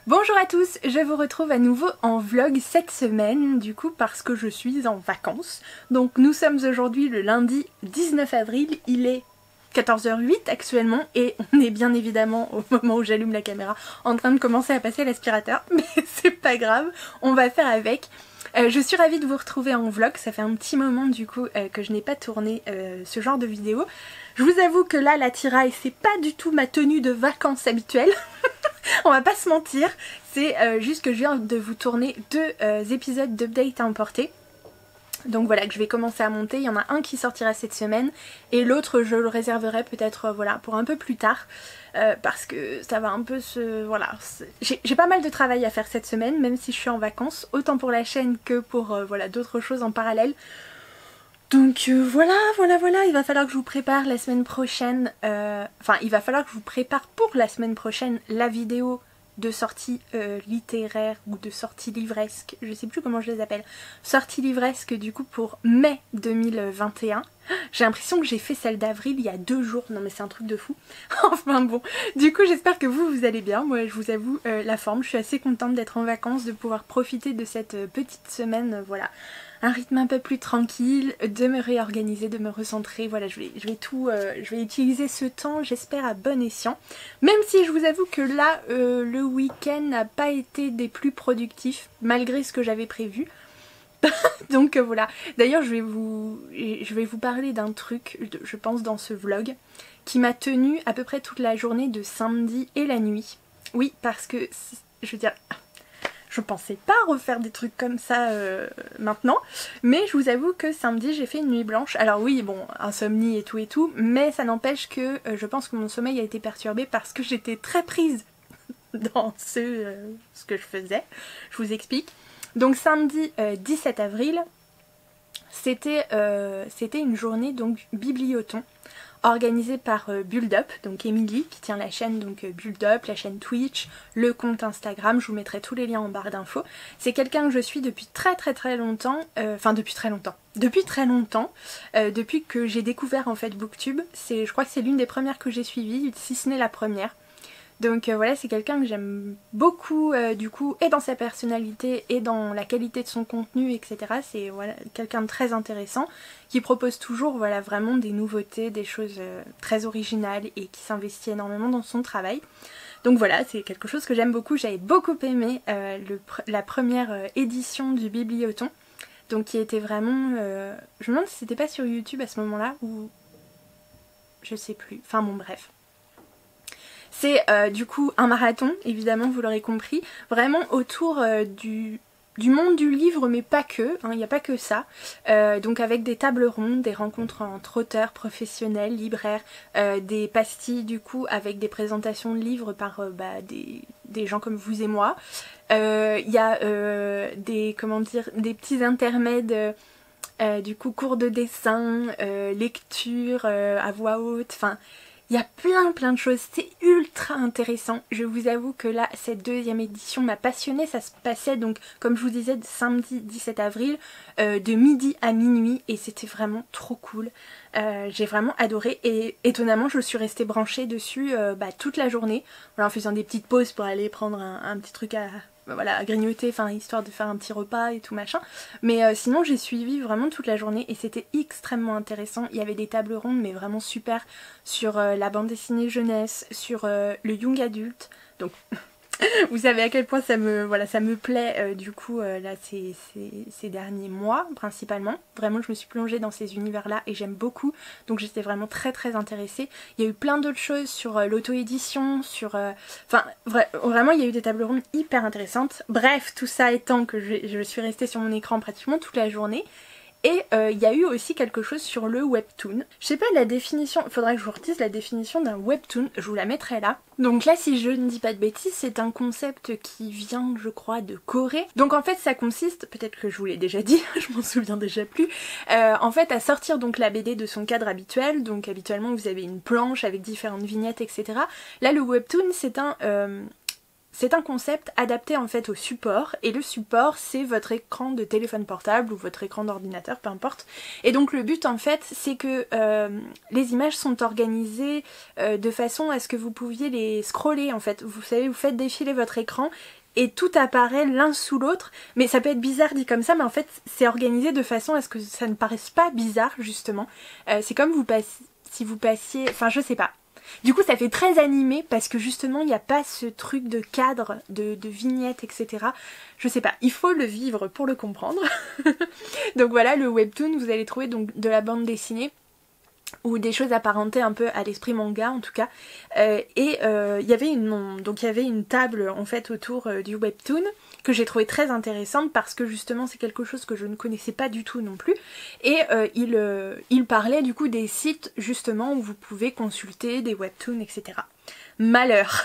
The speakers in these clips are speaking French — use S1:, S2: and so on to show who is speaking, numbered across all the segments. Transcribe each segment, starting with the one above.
S1: Bonjour à tous, je vous retrouve à nouveau en vlog cette semaine, du coup parce que je suis en vacances. Donc nous sommes aujourd'hui le lundi 19 avril, il est 14h08 actuellement et on est bien évidemment au moment où j'allume la caméra en train de commencer à passer l'aspirateur, mais c'est pas grave, on va faire avec. Je suis ravie de vous retrouver en vlog, ça fait un petit moment du coup que je n'ai pas tourné ce genre de vidéo. Je vous avoue que là l'attirail c'est pas du tout ma tenue de vacances habituelle. On va pas se mentir, c'est juste que je viens de vous tourner deux épisodes d'update à emporter. Donc voilà, que je vais commencer à monter. Il y en a un qui sortira cette semaine et l'autre je le réserverai peut-être voilà, pour un peu plus tard. Parce que ça va un peu se... Voilà, j'ai pas mal de travail à faire cette semaine, même si je suis en vacances, autant pour la chaîne que pour voilà, d'autres choses en parallèle. Donc voilà, il va falloir que je vous prépare la semaine prochaine, enfin il va falloir que je vous prépare pour la semaine prochaine la vidéo de sortie littéraire ou de sortie livresque, je sais plus comment je les appelle, sortie livresque du coup pour mai 2021. J'ai l'impression que j'ai fait celle d'avril il y a 2 jours, non mais c'est un truc de fou. Enfin bon, du coup j'espère que vous allez bien, moi je vous avoue la forme, je suis assez contente d'être en vacances, de pouvoir profiter de cette petite semaine, voilà. Un rythme un peu plus tranquille, de me réorganiser, de me recentrer, voilà je vais utiliser ce temps j'espère à bon escient. Même si je vous avoue que là le week-end n'a pas été des plus productifs malgré ce que j'avais prévu. Donc voilà, d'ailleurs je vais vous parler d'un truc je pense dans ce vlog qui m'a tenu à peu près toute la journée de samedi et la nuit. Oui parce que je veux dire... Je pensais pas refaire des trucs comme ça maintenant, mais je vous avoue que samedi j'ai fait une nuit blanche. Alors oui, bon, insomnie et tout, mais ça n'empêche que je pense que mon sommeil a été perturbé parce que j'étais très prise dans ce que je faisais. Je vous explique. Donc samedi 17 avril, c'était une journée donc bibliothon organisée par Build Up, donc Émilie qui tient la chaîne donc Build Up, la chaîne Twitch, le compte Instagram, je vous mettrai tous les liens en barre d'infos. C'est quelqu'un que je suis depuis très longtemps, depuis que j'ai découvert en fait Booktube, je crois que c'est l'une des premières que j'ai suivies, si ce n'est la première. Donc voilà, c'est quelqu'un que j'aime beaucoup du coup, et dans sa personnalité et dans la qualité de son contenu, etc. C'est voilà, quelqu'un de très intéressant, qui propose toujours voilà, vraiment des nouveautés, des choses très originales et qui s'investit énormément dans son travail. Donc voilà, c'est quelque chose que j'aime beaucoup, j'avais beaucoup aimé la première édition du Bibliothon, donc qui était vraiment... je me demande si c'était pas sur YouTube à ce moment-là, ou... je sais plus, enfin bon bref. C'est du coup un marathon, évidemment vous l'aurez compris, vraiment autour du monde du livre, mais pas que, il n'y a pas que ça. Donc avec des tables rondes, des rencontres entre auteurs, professionnels, libraires, des pastilles du coup avec des présentations de livres par des gens comme vous et moi. Il y a des petits intermèdes, du coup cours de dessin, lecture à voix haute, enfin... Il y a plein de choses, c'est ultra intéressant. Je vous avoue que là, cette deuxième édition m'a passionnée. Ça se passait donc, comme je vous disais, samedi 17 avril, de midi à minuit. Et c'était vraiment trop cool. J'ai vraiment adoré. Et étonnamment, je suis restée branchée dessus toute la journée. Voilà, en faisant des petites pauses pour aller prendre un petit truc à grignoter, enfin histoire de faire un petit repas et tout machin. Mais sinon j'ai suivi vraiment toute la journée et c'était extrêmement intéressant. Il y avait des tables rondes mais vraiment super sur la bande dessinée jeunesse, sur le young adulte. Donc vous savez à quel point ça me plaît du coup là ces derniers mois principalement. Vraiment je me suis plongée dans ces univers là et j'aime beaucoup. Donc j'étais vraiment très intéressée. Il y a eu plein d'autres choses sur l'auto-édition, sur... vraiment il y a eu des tables rondes hyper intéressantes. Bref, tout ça étant que je suis restée sur mon écran pratiquement toute la journée. Et il y a eu aussi quelque chose sur le webtoon. Je sais pas la définition, il faudrait que je vous redise la définition d'un webtoon, je vous la mettrai là. Donc là si je ne dis pas de bêtises, c'est un concept qui vient je crois de Corée. Donc en fait ça consiste, peut-être que je vous l'ai déjà dit, je m'en souviens déjà plus, en fait à sortir donc la BD de son cadre habituel. Donc habituellement vous avez une planche avec différentes vignettes etc. Là le webtoon c'est c'est un concept adapté en fait au support, et le support c'est votre écran de téléphone portable ou votre écran d'ordinateur, peu importe. Et donc le but en fait c'est que les images sont organisées de façon à ce que vous pouviez les scroller en fait. Vous savez, vous faites défiler votre écran et tout apparaît l'un sous l'autre, mais ça peut être bizarre dit comme ça, mais en fait c'est organisé de façon à ce que ça ne paraisse pas bizarre justement. C'est comme si vous passiez, enfin je sais pas. Du coup ça fait très animé parce que justement il n'y a pas ce truc de cadre, de vignette, etc. Je sais pas, il faut le vivre pour le comprendre. Donc voilà, le webtoon, vous allez trouver donc de la bande dessinée ou des choses apparentées un peu à l'esprit manga en tout cas. Il y avait une table en fait autour du webtoon que j'ai trouvé très intéressante parce que justement c'est quelque chose que je ne connaissais pas du tout non plus. Et il parlait du coup des sites justement où vous pouvez consulter des webtoons, etc. Malheur.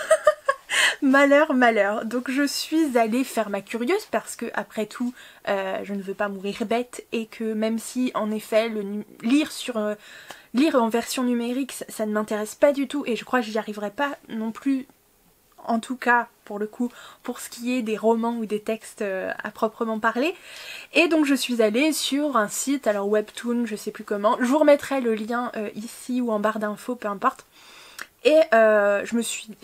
S1: Malheur. Donc je suis allée faire ma curieuse parce que après tout je ne veux pas mourir bête, et que même si en effet lire en version numérique ça ne m'intéresse pas du tout, et je crois que j'y arriverai pas non plus, en tout cas pour le coup pour ce qui est des romans ou des textes à proprement parler. Et donc je suis allée sur un site, alors webtoon, je sais plus comment, je vous remettrai le lien ici ou en barre d'infos, peu importe. Et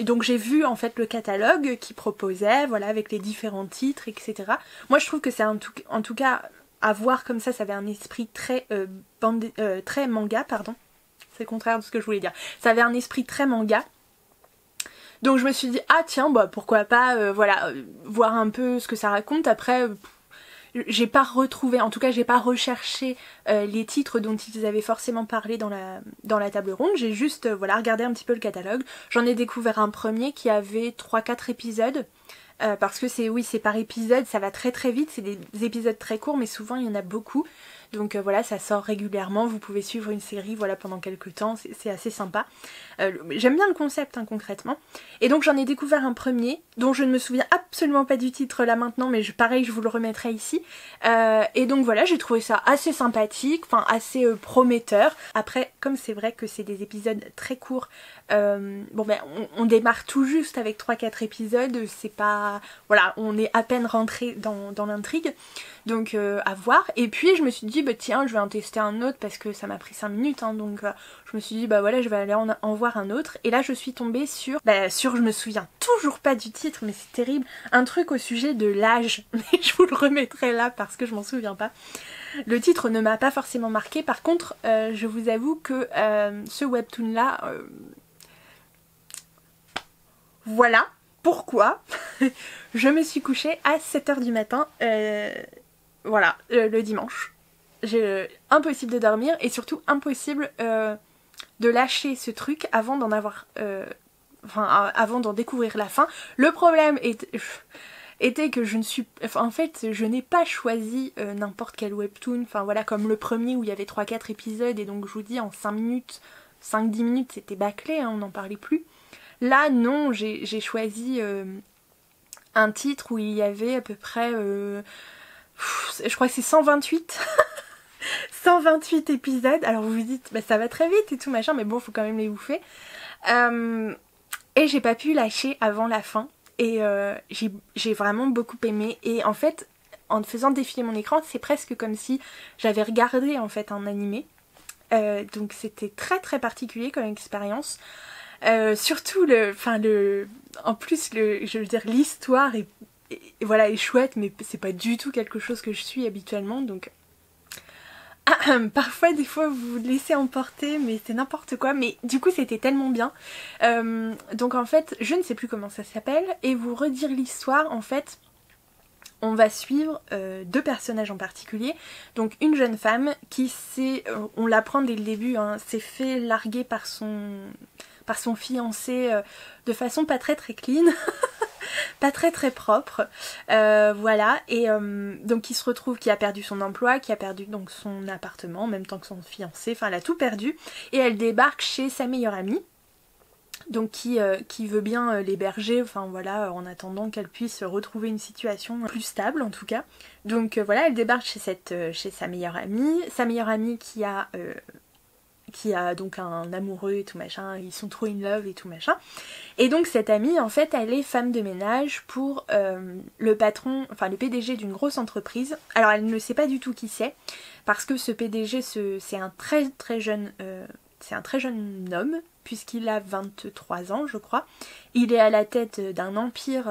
S1: donc j'ai vu en fait le catalogue qui proposait, voilà, avec les différents titres, etc. Moi je trouve que c'est en tout cas à voir comme ça avait un esprit très très manga, pardon. C'est le contraire de ce que je voulais dire. Ça avait un esprit très manga. Donc je me suis dit ah tiens bah pourquoi pas voilà voir un peu ce que ça raconte. Après j'ai pas retrouvé, en tout cas j'ai pas recherché les titres dont ils avaient forcément parlé dans la table ronde. J'ai juste voilà regardé un petit peu le catalogue. J'en ai découvert un premier qui avait 3-4 épisodes. Parce que c'est par épisode, ça va très très vite, c'est des épisodes très courts mais souvent il y en a beaucoup. Donc voilà, ça sort régulièrement, vous pouvez suivre une série voilà, pendant quelques temps, c'est assez sympa. J'aime bien le concept hein, concrètement. Et donc j'en ai découvert un premier, dont je ne me souviens absolument pas du titre là maintenant, mais pareil je vous le remettrai ici. Et donc voilà, j'ai trouvé ça assez sympathique, enfin assez prometteur. Après, comme c'est vrai que c'est des épisodes très courts, on démarre tout juste avec 3-4 épisodes, c'est pas... Voilà, on est à peine rentré dans l'intrigue. Donc à voir. Et puis je me suis dit bah tiens je vais en tester un autre parce que ça m'a pris 5 minutes hein, donc je me suis dit bah voilà je vais aller en voir un autre. Et là je suis tombée sur je me souviens toujours pas du titre mais c'est terrible, un truc au sujet de l'âge, mais je vous le remettrai là parce que je m'en souviens pas. Le titre ne m'a pas forcément marqué, par contre je vous avoue que ce webtoon là voilà pourquoi je me suis couchée à 7h du matin voilà, le dimanche. Impossible de dormir et surtout impossible de lâcher ce truc avant d'en avoir... avant d'en découvrir la fin. Le problème était que je n'ai pas choisi n'importe quel webtoon. Enfin voilà, comme le premier où il y avait 3-4 épisodes et donc je vous dis en 5 minutes, 5-10 minutes c'était bâclé, hein, on n'en parlait plus. Là non, j'ai choisi un titre où il y avait à peu près... je crois que c'est 128 128 épisodes. Alors vous vous dites bah ça va très vite et tout machin, mais bon faut quand même les bouffer. Et j'ai pas pu lâcher avant la fin. Et j'ai vraiment beaucoup aimé. Et en fait en faisant défiler mon écran c'est presque comme si j'avais regardé en fait un animé. Donc c'était très très particulier comme expérience. Surtout en plus je veux dire l'histoire est voilà, est chouette, mais c'est pas du tout quelque chose que je suis habituellement, donc parfois des fois vous vous laissez emporter, mais c'est n'importe quoi. Mais du coup c'était tellement bien. Donc en fait je ne sais plus comment ça s'appelle, et vous redire l'histoire, en fait on va suivre deux personnages en particulier. Donc une jeune femme qui on l'apprend dès le début, hein, s'est fait larguer par son fiancé de façon pas très très clean. Pas très très propre, voilà, et donc qui a perdu son emploi, qui a perdu donc son appartement en même temps que son fiancé, enfin elle a tout perdu, et elle débarque chez sa meilleure amie, donc qui veut bien l'héberger, enfin voilà, en attendant qu'elle puisse retrouver une situation plus stable en tout cas. Donc voilà, elle débarque chez sa meilleure amie qui a donc un amoureux et tout machin, ils sont trop in love et tout machin. Et donc cette amie en fait elle est femme de ménage pour le patron, enfin le PDG d'une grosse entreprise. Alors elle ne sait pas du tout qui c'est, parce que ce PDG c'est un très jeune homme, puisqu'il a 23 ans je crois. Il est à la tête d'un empire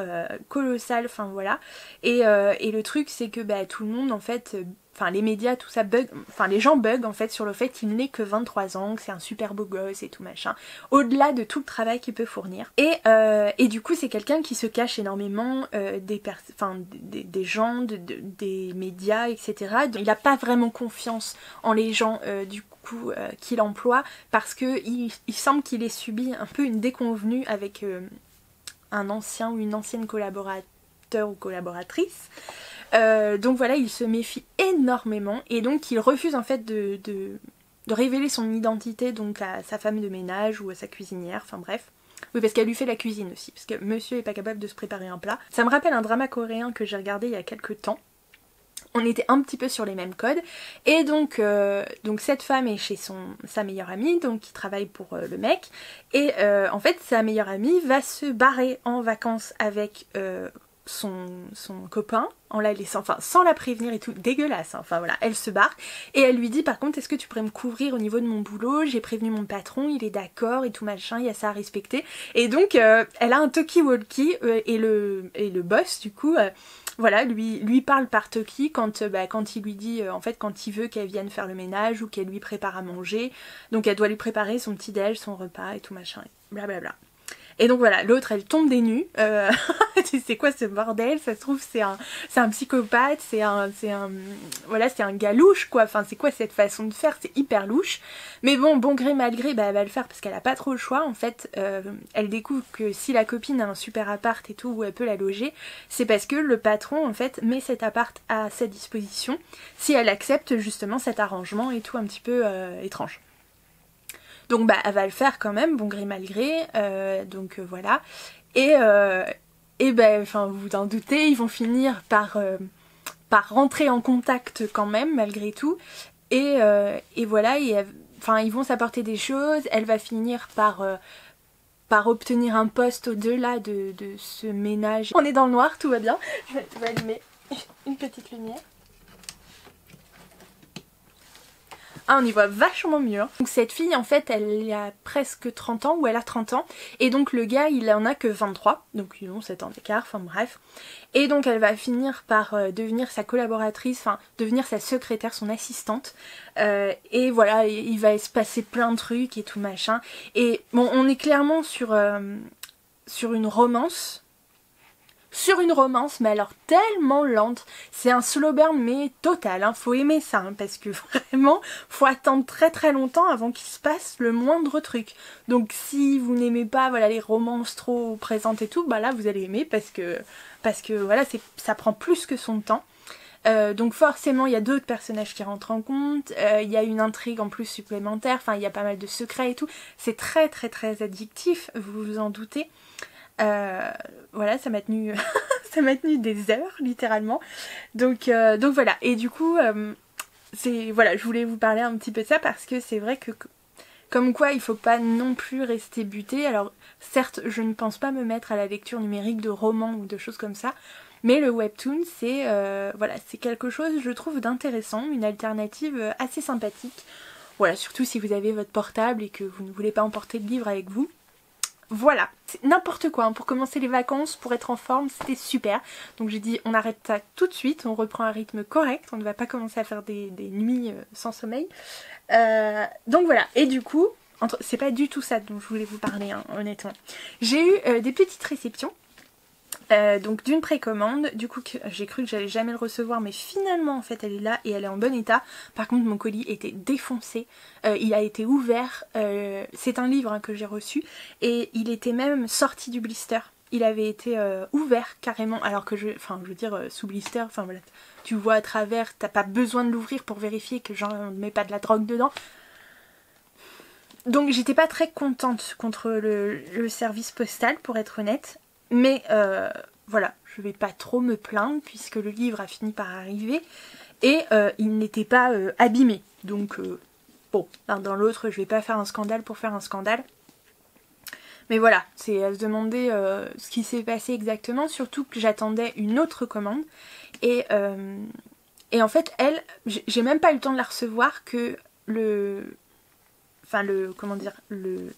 S1: colossal, enfin voilà. Et le truc c'est que bah, tout le monde en fait... Enfin les médias tout ça bug, enfin les gens bug en fait sur le fait qu'il n'ait que 23 ans, que c'est un super beau gosse et tout machin, au-delà de tout le travail qu'il peut fournir. Et du coup c'est quelqu'un qui se cache énormément des gens, des médias, etc. Donc, il n'a pas vraiment confiance en les gens du coup qu'il emploie, parce que il semble qu'il ait subi un peu une déconvenue avec un ancien ou une ancienne collaborateur ou collaboratrice. Donc voilà, il se méfie énormément et donc il refuse en fait de révéler son identité donc à sa femme de ménage ou à sa cuisinière, enfin bref. Oui, parce qu'elle lui fait la cuisine aussi, parce que monsieur est pas capable de se préparer un plat. Ça me rappelle un drama coréen que j'ai regardé il y a quelques temps. On était un petit peu sur les mêmes codes, et donc cette femme est chez sa meilleure amie, donc qui travaille pour le mec, et en fait sa meilleure amie va se barrer en vacances avec son copain, en la laissant, enfin sans la prévenir et tout, dégueulasse, hein. Enfin voilà, elle se barre et elle lui dit par contre est-ce que tu pourrais me couvrir au niveau de mon boulot, j'ai prévenu mon patron, il est d'accord et tout machin, il y a ça à respecter. Et donc elle a un talkie-walkie et le boss du coup voilà, lui parle par talkie quand il lui dit en fait quand il veut qu'elle vienne faire le ménage ou qu'elle lui prépare à manger, donc elle doit lui préparer son petit déj, son repas et tout machin, blablabla. Et donc voilà, l'autre elle tombe des nues, c'est quoi ce bordel, ça se trouve c'est un psychopathe, c'est un gars louche quoi, enfin c'est quoi cette façon de faire, c'est hyper louche. Mais bon gré mal gré, bah, elle va le faire parce qu'elle a pas trop le choix en fait. Elle découvre que si la copine a un super appart et tout où elle peut la loger, c'est parce que le patron en fait met cet appart à sa disposition si elle accepte justement cet arrangement et tout un petit peu étrange. Donc bah elle va le faire quand même, bon gré mal gré, voilà. Et bah enfin vous vous en doutez, ils vont finir par rentrer en contact quand même malgré tout. Et voilà, enfin ils vont s'apporter des choses, elle va finir par obtenir un poste au-delà de ce ménage. On est dans le noir, tout va bien. Je vais allumer une petite lumière. Ah, on y voit vachement mieux. Hein. Donc cette fille en fait elle a presque 30 ans ou elle a 30 ans et donc le gars il en a que 23, donc ils ont 7 ans d'écart, enfin bref. Et donc elle va finir par devenir sa collaboratrice, enfin devenir sa secrétaire, son assistante. Et voilà, il va se passer plein de trucs et tout machin. Et bon on est clairement sur une romance. Sur une romance, mais alors tellement lente, c'est un slow burn mais total, hein. Faut aimer ça, hein, parce que vraiment, faut attendre très longtemps avant qu'il se passe le moindre truc. Donc si vous n'aimez pas voilà, les romances trop présentes et tout, bah là vous allez aimer parce que voilà, ça prend plus que son temps. Donc forcément il y a d'autres personnages qui rentrent en compte, il y a une intrigue en plus supplémentaire, enfin il y a pas mal de secrets et tout, c'est très addictif, vous vous en doutez. Voilà, ça m'a tenu ça m'a tenu des heures littéralement. Donc voilà, et du coup voilà, je voulais vous parler un petit peu de ça parce que c'est vrai que comme quoi il faut pas non plus rester buté. Alors certes je ne pense pas me mettre à la lecture numérique de romans ou de choses comme ça, mais le webtoon c'est voilà, c'est quelque chose je trouve d'intéressant, une alternative assez sympathique. Voilà, surtout si vous avez votre portable et que vous ne voulez pas emporter le livre avec vous. Voilà, c'est n'importe quoi, hein. Pour commencer les vacances, pour être en forme, c'était super. Donc j'ai dit on arrête ça tout de suite, on reprend un rythme correct, on ne va pas commencer à faire des nuits sans sommeil. Donc voilà, et du coup, c'est pas du tout ça dont je voulais vous parler, hein, honnêtement. J'ai eu des petites réceptions. Donc d'une précommande, du coup j'ai cru que j'allais jamais le recevoir, mais finalement en fait elle est là et elle est en bon état. Par contre mon colis était défoncé, il a été ouvert, c'est un livre hein, que j'ai reçu et il était même sorti du blister. Il avait été ouvert carrément, alors que je veux dire sous blister, enfin voilà, tu vois à travers, t'as pas besoin de l'ouvrir pour vérifier que genre on ne met pas de la drogue dedans. Donc j'étais pas très contente contre le service postal pour être honnête. Mais voilà, je vais pas trop me plaindre puisque le livre a fini par arriver et il n'était pas abîmé. Donc bon, l'un dans l'autre, je vais pas faire un scandale pour faire un scandale. Mais voilà, c'est à se demander ce qui s'est passé exactement, surtout que j'attendais une autre commande. Et en fait, elle, j'ai même pas eu le temps de la recevoir que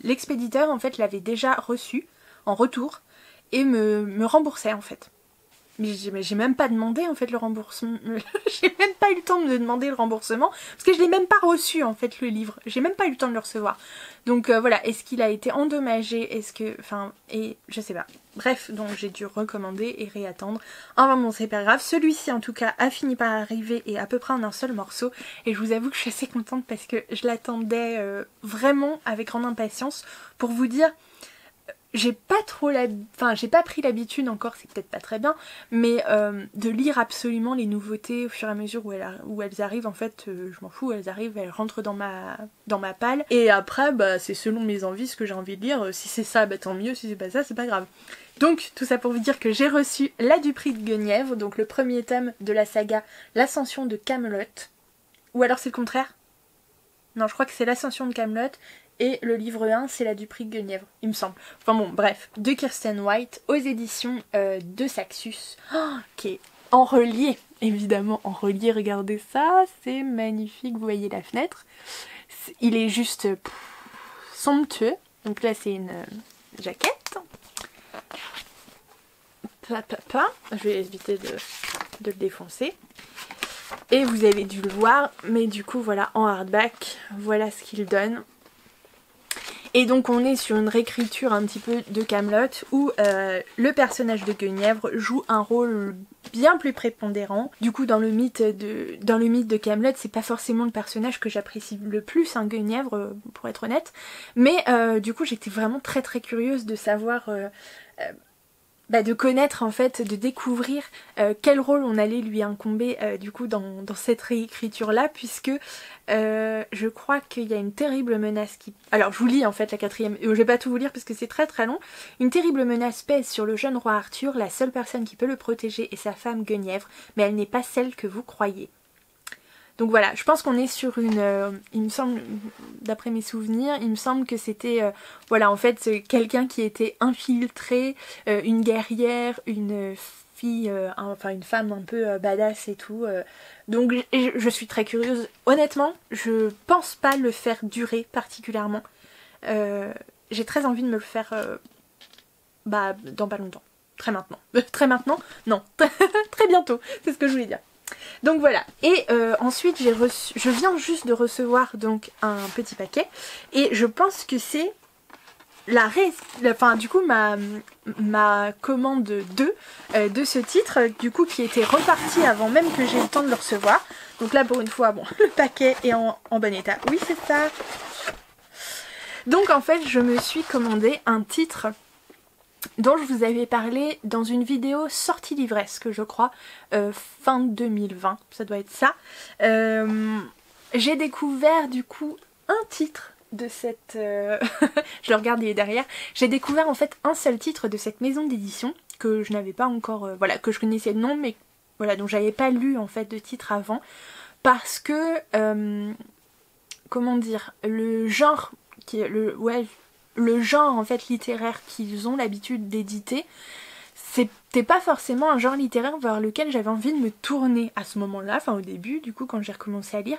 S1: l'expéditeur en fait l'avait déjà reçue en retour et me remboursait en fait. Mais j'ai même pas demandé en fait le remboursement. J'ai même pas eu le temps de me demander le remboursement parce que je l'ai même pas reçu en fait le livre. J'ai même pas eu le temps de le recevoir. Donc voilà, est-ce qu'il a été endommagé? Est-ce que... Enfin, et je sais pas. Bref, donc j'ai dû recommander et réattendre. Enfin bon, c'est pas grave. Celui-ci en tout cas a fini par arriver et à peu près en un seul morceau. Et je vous avoue que je suis assez contente parce que je l'attendais vraiment avec grande impatience. Pour vous dire... J'ai pas pris l'habitude encore, c'est peut-être pas très bien, mais de lire absolument les nouveautés au fur et à mesure où elles arrivent. En fait, je m'en fous, elles arrivent, elles rentrent dans ma palle. Et après, bah, c'est selon mes envies ce que j'ai envie de lire. Si c'est ça, bah tant mieux, si c'est pas ça, c'est pas grave. Donc, tout ça pour vous dire que j'ai reçu La Duperie de Guenièvre, donc le premier tome de la saga L'Ascension de Camelot. Ou alors c'est le contraire? Non, je crois que c'est L'Ascension de Camelot. Et le livre 1, c'est La Duperie de Guenièvre, il me semble. Enfin bon, bref, de Kirsten White, aux éditions de Saxus, qui est en relié, évidemment en relié, regardez ça, c'est magnifique, vous voyez la fenêtre. Il est juste somptueux. Donc là, c'est une jaquette. Je vais éviter de le défoncer. Et vous avez dû le voir, mais du coup, voilà, en hardback, voilà ce qu'il donne. Et donc on est sur une réécriture un petit peu de Camelot où le personnage de Guenièvre joue un rôle bien plus prépondérant. Du coup dans le mythe de Camelot, c'est pas forcément le personnage que j'apprécie le plus, hein, Guenièvre, pour être honnête. Mais du coup j'étais vraiment très très curieuse de savoir... de connaître en fait, de découvrir quel rôle on allait lui incomber du coup dans cette réécriture là, puisque je crois qu'il y a une terrible menace qui... Alors je vous lis en fait la quatrième, je vais pas tout vous lire parce que c'est très très long. Une terrible menace pèse sur le jeune roi Arthur, la seule personne qui peut le protéger est sa femme Guenièvre, mais elle n'est pas celle que vous croyez. Donc voilà, je pense qu'on est sur une... il me semble, d'après mes souvenirs, il me semble que c'était... voilà, en fait, quelqu'un qui était infiltré, une guerrière, une fille, enfin une femme un peu badass et tout. Donc je suis très curieuse. Honnêtement, je pense pas le faire durer particulièrement. J'ai très envie de me le faire dans pas longtemps. Très maintenant. Très maintenant? Non. Très bientôt, c'est ce que je voulais dire. Donc voilà, et ensuite je viens juste de recevoir donc un petit paquet et je pense que c'est du coup ma commande 2 de ce titre, du coup qui était repartie avant même que j'ai eu le temps de le recevoir. Donc là pour une fois, bon, le paquet est en bon état. Oui c'est ça. Donc en fait je me suis commandé un titre dont je vous avais parlé dans une vidéo sortie livresque, je crois, fin 2020, ça doit être ça. J'ai découvert du coup un titre de cette... je le regarde, il est derrière. J'ai découvert en fait un seul titre de cette maison d'édition que je n'avais pas encore... voilà, que je connaissais le nom, mais voilà, dont j'avais pas lu en fait de titre avant. Parce que... comment dire, le genre qui est le genre en fait littéraire qu'ils ont l'habitude d'éditer, c'était pas forcément un genre littéraire vers lequel j'avais envie de me tourner à ce moment-là, enfin au début du coup quand j'ai recommencé à lire.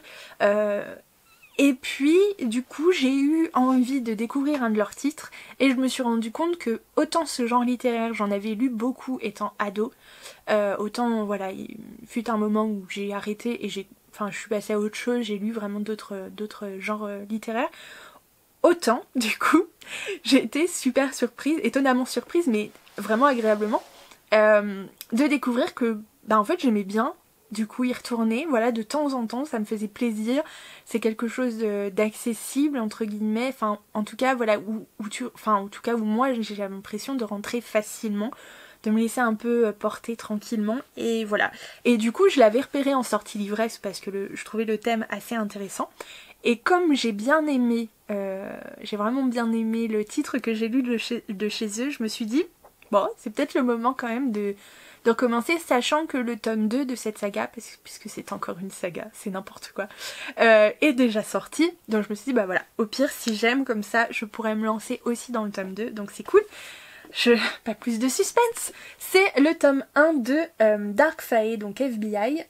S1: Et puis du coup j'ai eu envie de découvrir un de leurs titres et je me suis rendu compte que autant ce genre littéraire j'en avais lu beaucoup étant ado, autant voilà il fut un moment où j'ai arrêté et je suis passée à autre chose, j'ai lu vraiment d'autres genres littéraires. Autant, du coup, j'ai été super surprise, étonnamment surprise, mais vraiment agréablement, de découvrir que, en fait, j'aimais bien, du coup, y retourner, voilà, de temps en temps, ça me faisait plaisir, c'est quelque chose d'accessible, entre guillemets, enfin, en tout cas, voilà, en tout cas, où moi, j'ai l'impression de rentrer facilement, de me laisser un peu porter tranquillement, et voilà. Et du coup, je l'avais repéré en sortie livresque, parce que je trouvais le thème assez intéressant, et comme j'ai bien aimé, j'ai vraiment bien aimé le titre que j'ai lu de chez eux, je me suis dit, bon, c'est peut-être le moment quand même de de recommencer, sachant que le tome 2 de cette saga, puisque c'est encore une saga, c'est n'importe quoi, est déjà sorti. Donc je me suis dit, bah voilà, au pire, si j'aime comme ça, je pourrais me lancer aussi dans le tome 2, donc c'est cool. Pas plus de suspense. C'est le tome 1 de Dark Fae, donc FBI.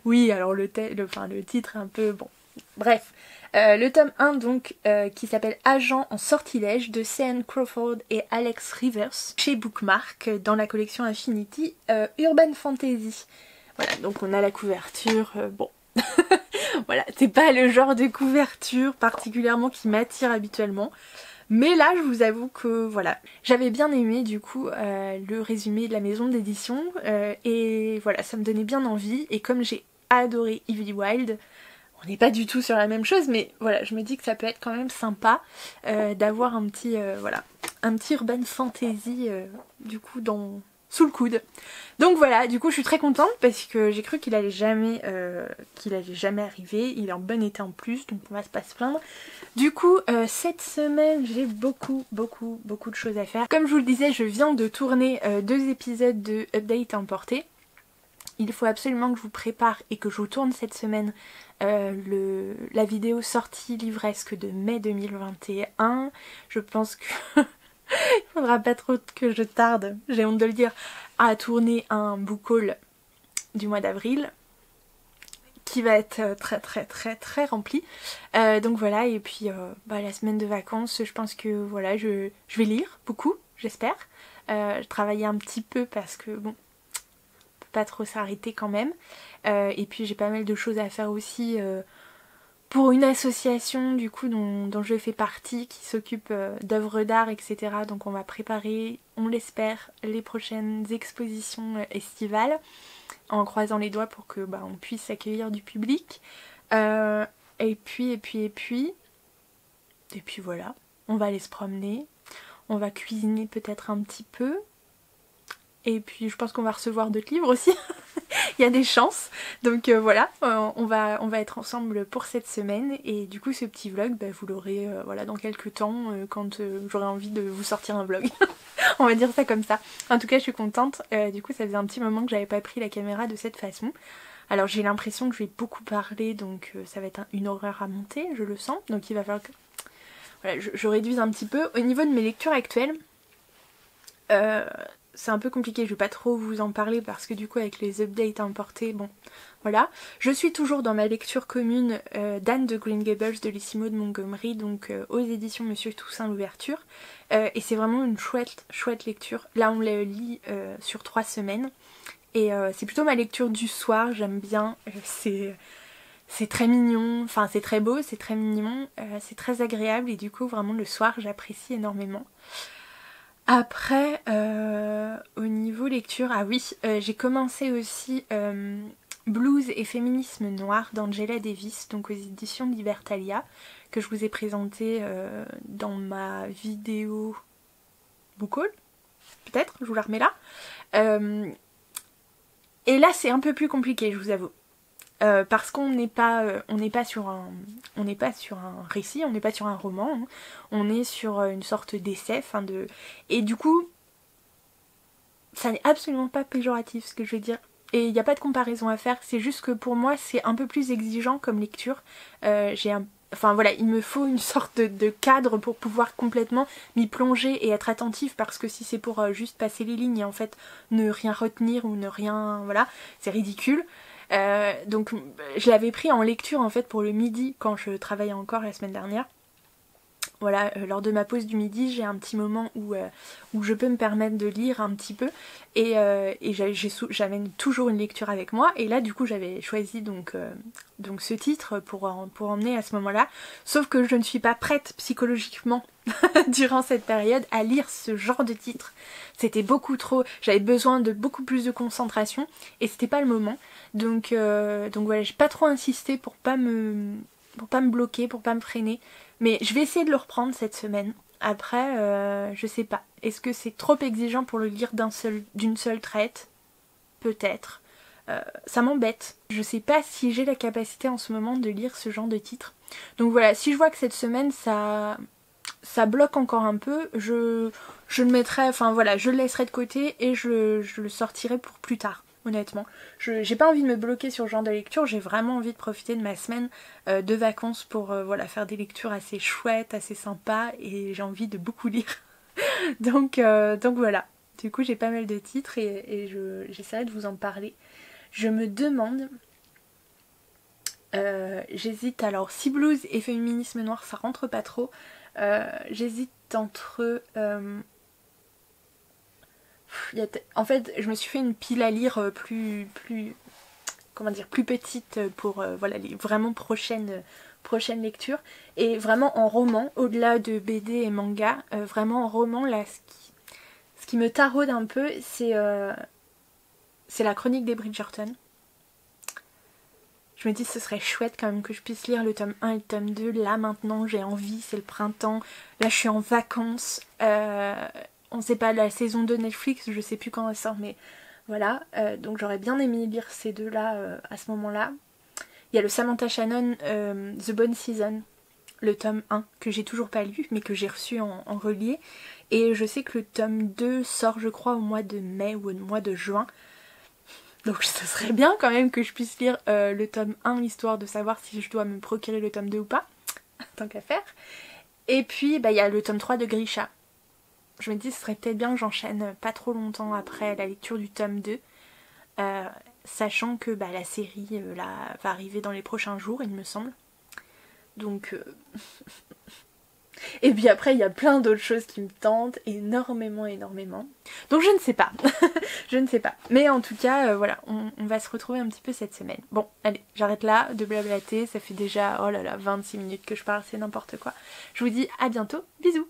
S1: Oui, alors le titre est un peu... bon, bref. Le tome 1 donc qui s'appelle Agent en sortilège de C.N. Crawford et Alex Rivers chez Bookmark dans la collection Infinity Urban Fantasy. Voilà, donc on a la couverture, bon. Voilà, c'est pas le genre de couverture particulièrement qui m'attire habituellement. Mais là, je vous avoue que voilà, j'avais bien aimé du coup le résumé de la maison d'édition et voilà, ça me donnait bien envie. Et comme j'ai adoré Evie Wyld, on n'est pas du tout sur la même chose, mais voilà, je me dis que ça peut être quand même sympa d'avoir un petit voilà, un petit urban fantasy du coup sous le coude. Donc voilà, du coup je suis très contente parce que j'ai cru qu'il allait jamais arriver. Il est en bon état en plus, donc on va pas se plaindre. Du coup cette semaine j'ai beaucoup de choses à faire. Comme je vous le disais, je viens de tourner 2 épisodes de Update Importé. Il faut absolument que je vous prépare et que je vous tourne cette semaine la vidéo sortie livresque de mai 2021. Je pense que il faudra pas trop que je tarde, j'ai honte de le dire, à tourner un book haul du mois d'avril qui va être très rempli. Donc voilà, et puis la semaine de vacances, je pense que voilà, je vais lire beaucoup, j'espère. Je travaillais un petit peu parce que bon, on peut pas trop s'arrêter quand même. Et puis j'ai pas mal de choses à faire aussi pour une association du coup dont je fais partie qui s'occupe d'œuvres d'art, etc. Donc on va préparer, on l'espère, les prochaines expositions estivales en croisant les doigts pour que on puisse accueillir du public. Et puis voilà, on va aller se promener, on va cuisiner peut-être un petit peu. Et puis je pense qu'on va recevoir d'autres livres aussi. Il y a des chances. Donc voilà, on va être ensemble pour cette semaine. Et du coup ce petit vlog, vous l'aurez voilà, dans quelques temps quand j'aurai envie de vous sortir un vlog. On va dire ça comme ça. En tout cas je suis contente. Du coup ça faisait un petit moment que j'avais pas pris la caméra de cette façon. Alors j'ai l'impression que je vais beaucoup parler, donc ça va être une horreur à monter, je le sens. Donc il va falloir que voilà, je réduise un petit peu. Au niveau de mes lectures actuelles, c'est un peu compliqué, je vais pas trop vous en parler parce que du coup avec les updates importés, bon voilà. Je suis toujours dans ma lecture commune d'Anne de Green Gables de Lucy Maud Montgomery, donc aux éditions Monsieur Toussaint l'ouverture. Et c'est vraiment une chouette lecture. Là on la lit sur 3 semaines. Et c'est plutôt ma lecture du soir, j'aime bien. C'est très mignon, enfin c'est très beau, c'est très mignon, c'est très agréable et du coup vraiment le soir j'apprécie énormément. Après, au niveau lecture, ah oui, j'ai commencé aussi Blues et féminisme noir d'Angela Davis, donc aux éditions Libertalia, que je vous ai présenté dans ma vidéo book haul, peut-être, je vous la remets là. Et là c'est un peu plus compliqué, je vous avoue. Parce qu'on n'est pas sur un récit, on n'est pas sur un roman, hein. On est sur une sorte d'essai, et du coup ça n'est absolument pas péjoratif ce que je veux dire. Et il n'y a pas de comparaison à faire, c'est juste que pour moi c'est un peu plus exigeant comme lecture. Enfin voilà, il me faut une sorte de cadre pour pouvoir complètement m'y plonger et être attentive, parce que si c'est pour juste passer les lignes et en fait ne rien retenir ou ne rien... voilà, c'est ridicule. Donc je l'avais pris en lecture en fait pour le midi quand je travaillais encore la semaine dernière. Voilà, lors de ma pause du midi, j'ai un petit moment où je peux me permettre de lire un petit peu et j'amène toujours une lecture avec moi, et là du coup j'avais choisi donc ce titre pour emmener à ce moment-là, sauf que je ne suis pas prête psychologiquement durant cette période à lire ce genre de titre. C'était beaucoup trop, j'avais besoin de beaucoup plus de concentration et c'était pas le moment, donc voilà, j'ai pas trop insisté pour pas me bloquer, pour pas me freiner. Mais je vais essayer de le reprendre cette semaine. Après, je sais pas. Est-ce que c'est trop exigeant pour le lire d'une seule traite? Peut-être. Ça m'embête. Je sais pas si j'ai la capacité en ce moment de lire ce genre de titre. Donc voilà, si je vois que cette semaine ça ça bloque encore un peu, je le mettrai, enfin voilà, je le laisserai de côté et je le sortirai pour plus tard, honnêtement. J'ai pas envie de me bloquer sur ce genre de lecture, j'ai vraiment envie de profiter de ma semaine de vacances pour voilà, faire des lectures assez chouettes, assez sympas, et j'ai envie de beaucoup lire. donc voilà, du coup j'ai pas mal de titres et j'essaierai de vous en parler. Je me demande... j'hésite, alors si blues et féminisme noir ça rentre pas trop, j'hésite entre... en fait je me suis fait une pile à lire plus comment dire, plus petite pour voilà, les vraiment prochaines lectures, et vraiment en roman, au-delà de BD et manga, vraiment en roman là, ce qui me taraude un peu, c'est la chronique des Bridgerton. Je me dis ce serait chouette quand même que je puisse lire le tome 1 et le tome 2. Là maintenant j'ai envie, c'est le printemps. Là je suis en vacances. On sait pas, la saison 2 Netflix, je sais plus quand elle sort, mais voilà. Donc j'aurais bien aimé lire ces deux-là à ce moment-là. Il y a le Samantha Shannon The Bone Season, le tome 1, que j'ai toujours pas lu, mais que j'ai reçu en relié. Et je sais que le tome 2 sort je crois au mois de mai ou au mois de juin. Donc ce serait bien quand même que je puisse lire le tome 1, histoire de savoir si je dois me procurer le tome 2 ou pas, tant qu'à faire. Et puis bah, y a le tome 3 de Grisha. Je me dis ce serait peut-être bien que j'enchaîne pas trop longtemps après la lecture du tome 2, sachant que bah, la série là, va arriver dans les prochains jours, il me semble. Donc... Et puis après, il y a plein d'autres choses qui me tentent énormément. Donc je ne sais pas. Je ne sais pas. Mais en tout cas, voilà, on va se retrouver un petit peu cette semaine. Bon, allez, j'arrête là de blablater. Ça fait déjà, oh là là, 26 minutes que je parle, c'est n'importe quoi. Je vous dis à bientôt. Bisous.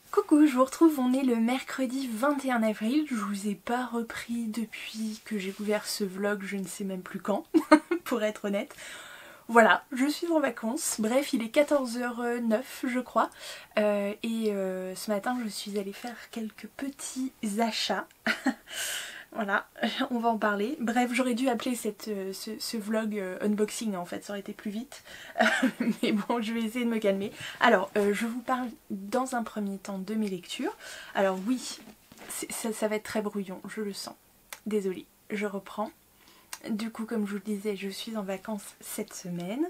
S1: Coucou, je vous retrouve, on est le mercredi 21 avril. Je vous ai pas repris depuis que j'ai ouvert ce vlog, je ne sais même plus quand, pour être honnête. Voilà, je suis en vacances, bref il est 14h09 je crois, ce matin je suis allée faire quelques petits achats, voilà, on va en parler. Bref, j'aurais dû appeler ce vlog unboxing en fait, ça aurait été plus vite, mais bon je vais essayer de me calmer. Alors je vous parle dans un premier temps de mes lectures. Alors oui, ça va être très brouillon, je le sens, désolée, je reprends. Du coup, comme je vous le disais, je suis en vacances cette semaine.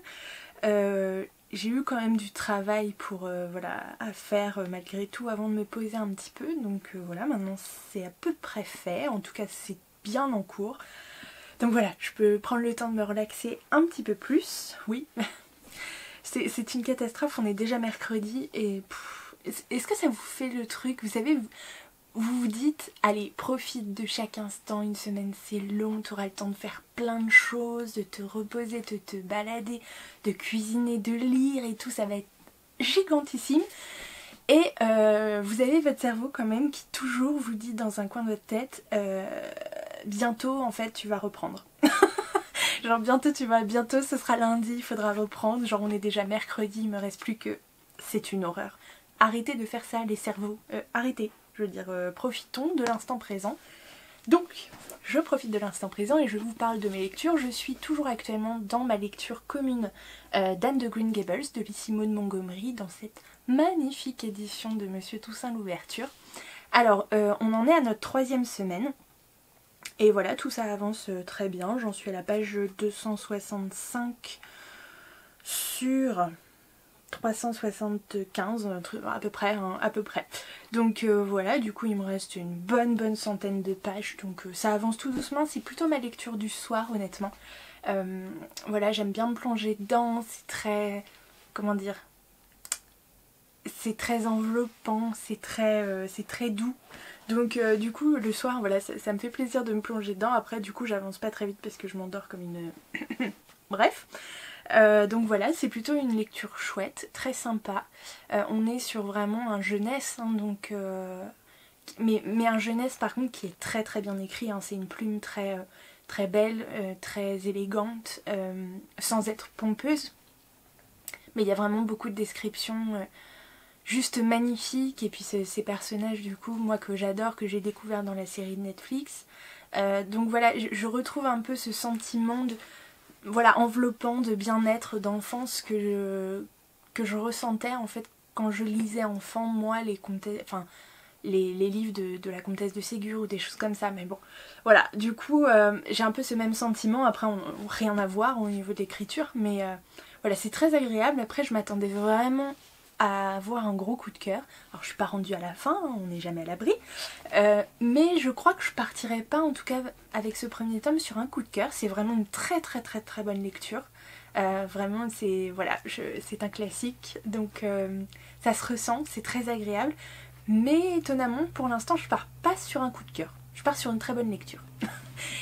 S1: J'ai eu quand même du travail pour voilà, à faire malgré tout avant de me poser un petit peu. Donc voilà, maintenant c'est à peu près fait. En tout cas, c'est bien en cours. Donc voilà, je peux prendre le temps de me relaxer un petit peu plus. Oui, c'est une catastrophe. On est déjà mercredi et... Est-ce que ça vous fait le truc, vous savez... Vous vous dites, allez, profite de chaque instant, une semaine c'est long, tu auras le temps de faire plein de choses, de te reposer, de te balader, de cuisiner, de lire et tout, ça va être gigantissime. Et vous avez votre cerveau quand même qui toujours vous dit dans un coin de votre tête, bientôt en fait tu vas reprendre. Genre bientôt ce sera lundi, il faudra reprendre, genre on est déjà mercredi, il me reste plus que... C'est une horreur. Arrêtez de faire ça les cerveaux, arrêtez. Je veux dire, profitons de l'instant présent. Donc, je profite de l'instant présent et je vous parle de mes lectures. Je suis toujours actuellement dans ma lecture commune d'Anne de Green Gables, de Simone Montgomery, dans cette magnifique édition de Monsieur Toussaint Louverture. Alors, on en est à notre 3e semaine. Et voilà, tout ça avance très bien. J'en suis à la page 265 sur... 375 à peu près, hein, à peu près. Donc voilà, du coup il me reste une bonne centaine de pages, donc ça avance tout doucement. C'est plutôt ma lecture du soir honnêtement. Voilà, j'aime bien me plonger dedans, c'est très... comment dire, c'est très enveloppant, c'est très doux. Donc du coup le soir voilà, ça me fait plaisir de me plonger dedans. Après du coup j'avance pas très vite parce que je m'endors comme une... Bref. Donc voilà, c'est plutôt une lecture chouette, très sympa. On est sur vraiment un jeunesse, hein, donc, mais un jeunesse par contre qui est très bien écrit, hein. C'est une plume très belle, très élégante, sans être pompeuse. Mais il y a vraiment beaucoup de descriptions juste magnifiques. Et puis ces personnages du coup, moi que j'adore, que j'ai découvert dans la série de Netflix. Donc voilà, je retrouve un peu ce sentiment de... voilà, enveloppant de bien-être, d'enfance que je ressentais en fait quand je lisais enfant, moi, les comtesses, enfin les livres de la comtesse de Ségur ou des choses comme ça, mais bon, voilà, du coup j'ai un peu ce même sentiment. Après rien à voir au niveau de l'écriture, mais voilà, c'est très agréable. Après je m'attendais vraiment à avoir un gros coup de cœur. Alors je suis pas rendue à la fin, hein, on n'est jamais à l'abri, mais je crois que je partirai pas en tout cas avec ce premier tome sur un coup de cœur. C'est vraiment une très très très très bonne lecture. Vraiment c'est voilà, c'est un classique, donc ça se ressent, c'est très agréable. Mais étonnamment, pour l'instant, je pars pas sur un coup de cœur. Je pars sur une très bonne lecture.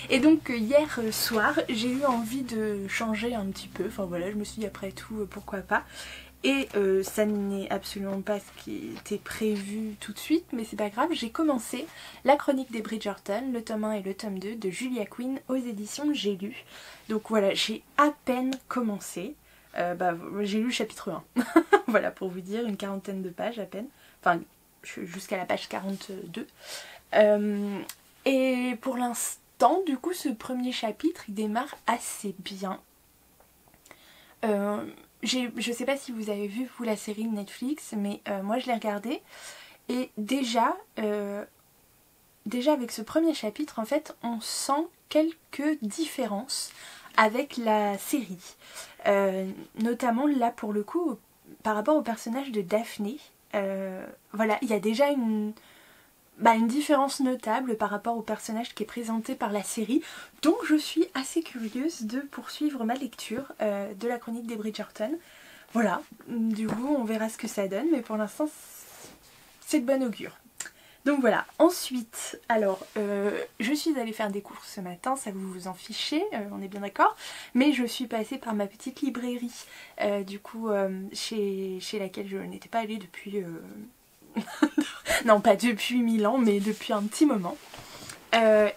S1: Et donc hier soir, j'ai eu envie de changer un petit peu. Enfin voilà, je me suis dit après tout, pourquoi pas. Et ça n'est absolument pas ce qui était prévu tout de suite, mais c'est pas grave. J'ai commencé La Chronique des Bridgerton, le tome 1 et le tome 2 de Julia Quinn aux éditions J'ai lu. Donc voilà, j'ai à peine commencé. J'ai lu le chapitre 1. Voilà, pour vous dire, une quarantaine de pages à peine. Enfin, jusqu'à la page 42. Et pour l'instant, du coup, ce premier chapitre, il démarre assez bien. Je sais pas si vous avez vu, vous, la série de Netflix, mais moi, je l'ai regardée. Et déjà avec ce premier chapitre, en fait, on sent quelques différences avec la série. Notamment, là, pour le coup, par rapport au personnage de Daphné. Voilà, il y a déjà une différence notable par rapport au personnage qui est présenté par la série. Donc je suis assez curieuse de poursuivre ma lecture de la chronique des Bridgerton. Voilà, du coup on verra ce que ça donne, mais pour l'instant c'est de bon augure. Donc voilà, ensuite, alors je suis allée faire des courses ce matin, ça vous en fichez, on est bien d'accord, mais je suis passée par ma petite librairie, du coup chez laquelle je n'étais pas allée depuis, non pas depuis 1000 ans, mais depuis un petit moment.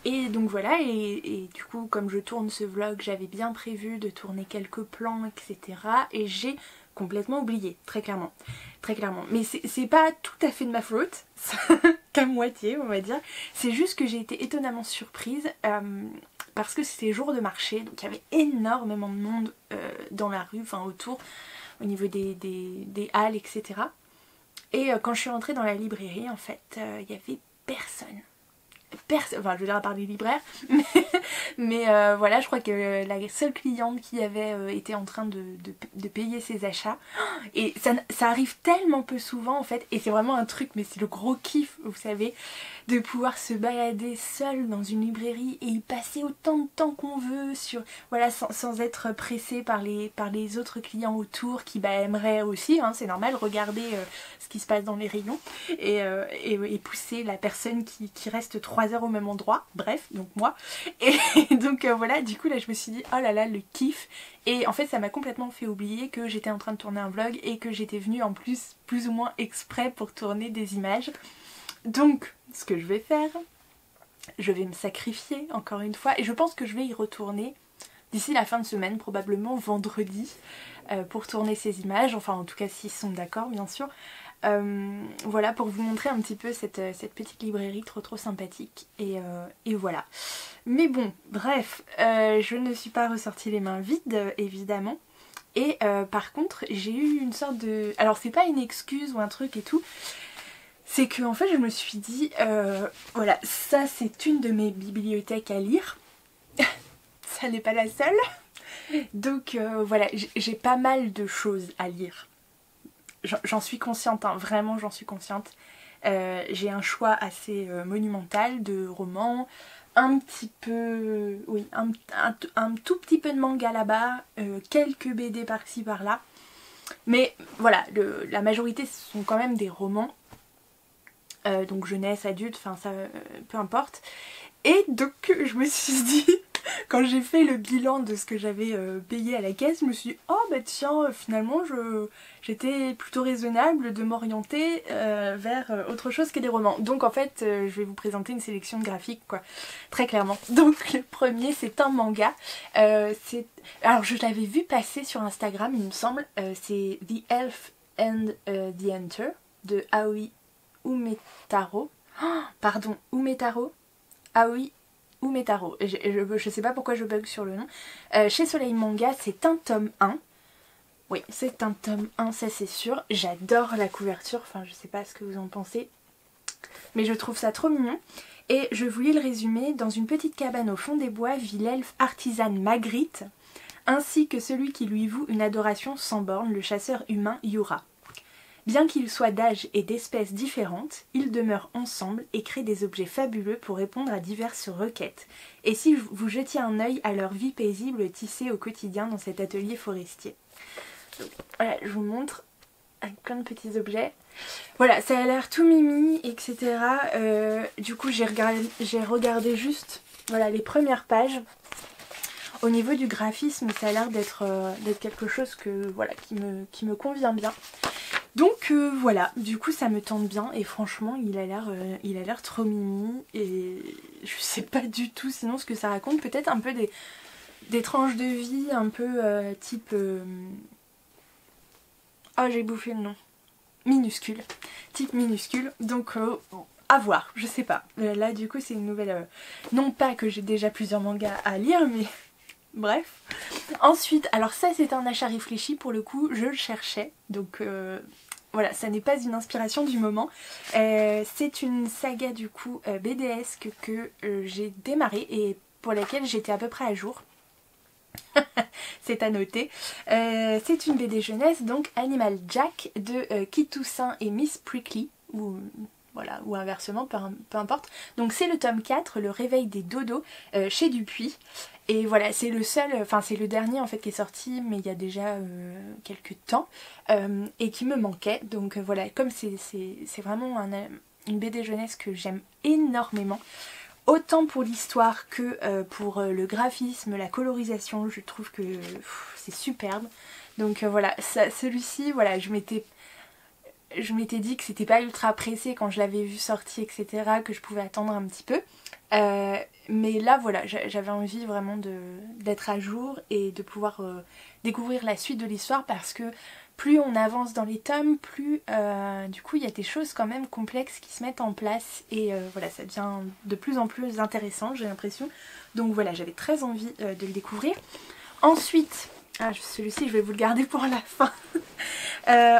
S1: Et donc voilà, et du coup comme je tourne ce vlog, j'avais bien prévu de tourner quelques plans, etc. Et j'ai complètement oublié, très clairement. Très clairement. Mais c'est pas tout à fait de ma faute, qu'à moitié on va dire. C'est juste que j'ai été étonnamment surprise parce que c'était jour de marché, donc il y avait énormément de monde dans la rue, enfin autour, au niveau des halles, etc. Et quand je suis rentrée dans la librairie, en fait, il y avait personne. Enfin je veux dire à part les libraires, mais voilà, je crois que la seule cliente qui avait été en train de payer ses achats, et ça arrive tellement peu souvent en fait, et c'est vraiment un truc, mais c'est le gros kiff, vous savez, de pouvoir se balader seul dans une librairie et y passer autant de temps qu'on veut, voilà, sans être pressé par les autres clients autour qui aimeraient aussi, hein, c'est normal, regarder ce qui se passe dans les rayons et pousser la personne qui reste 3 heures au même endroit, bref, donc moi. Et donc voilà, du coup là je me suis dit oh là là, le kiff. Et en fait ça m'a complètement fait oublier que j'étais en train de tourner un vlog et que j'étais venue en plus ou moins exprès pour tourner des images. Donc ce que je vais faire, je vais me sacrifier encore une fois et je pense que je vais y retourner d'ici la fin de semaine, probablement vendredi, pour tourner ces images, enfin en tout cas s'ils sont d'accord bien sûr. Voilà, pour vous montrer un petit peu cette petite librairie trop sympathique, et voilà. Mais bon, bref, je ne suis pas ressortie les mains vides évidemment, et par contre j'ai eu une sorte de... Alors c'est pas une excuse ou un truc et tout, c'est que en fait je me suis dit, voilà, ça c'est une de mes bibliothèques à lire, ça n'est pas la seule, donc voilà, j'ai pas mal de choses à lire. J'en suis consciente, hein, vraiment j'en suis consciente. J'ai un choix assez monumental de romans, un petit peu, oui, un tout petit peu de manga là-bas, quelques BD par-ci par-là. Mais voilà, la majorité sont quand même des romans, donc jeunesse, adulte, enfin ça, peu importe. Et donc je me suis dit, quand j'ai fait le bilan de ce que j'avais payé à la caisse, je me suis dit oh bah tiens, finalement j'étais plutôt raisonnable de m'orienter vers autre chose que des romans. Donc en fait je vais vous présenter une sélection de graphiques quoi, très clairement. Donc le premier c'est un manga, alors je l'avais vu passer sur Instagram il me semble, c'est The Elf and the Hunter de Aoi Umetaro. Oh, pardon, Umetaro. Aoi Umetaro. Je sais pas pourquoi je bug sur le nom. Chez Soleil Manga, c'est un tome 1. Oui, c'est un tome 1, ça c'est sûr. J'adore la couverture, enfin je sais pas ce que vous en pensez, mais je trouve ça trop mignon. Et je vous lis le résumé. Dans une petite cabane au fond des bois vit l'elfe artisane Magritte, ainsi que celui qui lui voue une adoration sans borne, le chasseur humain Yura. Bien qu'ils soient d'âge et d'espèces différentes, ils demeurent ensemble et créent des objets fabuleux pour répondre à diverses requêtes. Et si vous jetiez un œil à leur vie paisible tissée au quotidien dans cet atelier forestier. Donc, voilà, je vous montre avec plein de petits objets. Voilà, ça a l'air tout mimi, etc. Du coup, j'ai regardé juste voilà, les premières pages. Au niveau du graphisme, ça a l'air d'être quelque chose voilà, qui me convient bien. Donc voilà, du coup ça me tente bien et franchement il a l'air trop mimi et je sais pas du tout sinon ce que ça raconte. Peut-être un peu des tranches de vie un peu type... Oh j'ai bouffé le nom. Minuscule. Type minuscule. Donc à voir, je sais pas. Là du coup c'est une nouvelle... non pas que j'ai déjà plusieurs mangas à lire mais... Bref. Ensuite, alors ça c'est un achat réfléchi pour le coup, je le cherchais. Donc... voilà, ça n'est pas une inspiration du moment. C'est une saga du coup BDesque que j'ai démarré et pour laquelle j'étais à peu près à jour. C'est à noter. C'est une BD jeunesse, donc Animal Jack de Kit Toussaint et Miss Prickly. Voilà, ou inversement, peu importe. Donc c'est le tome 4, Le réveil des dodos, chez Dupuis. Et voilà, c'est le seul, enfin c'est le dernier en fait qui est sorti, mais il y a déjà quelques temps, et qui me manquait. Donc voilà, comme c'est vraiment une BD jeunesse que j'aime énormément, autant pour l'histoire que pour le graphisme, la colorisation, je trouve que c'est superbe. Donc voilà, celui-ci, voilà, je m'étais dit que c'était pas ultra pressé quand je l'avais vu sortir, etc., que je pouvais attendre un petit peu. Mais là voilà, j'avais envie vraiment d'être à jour et de pouvoir découvrir la suite de l'histoire parce que plus on avance dans les tomes, plus du coup il y a des choses quand même complexes qui se mettent en place et voilà, ça devient de plus en plus intéressant, j'ai l'impression. Donc voilà, j'avais très envie de le découvrir. Ensuite, celui-ci je vais vous le garder pour la fin.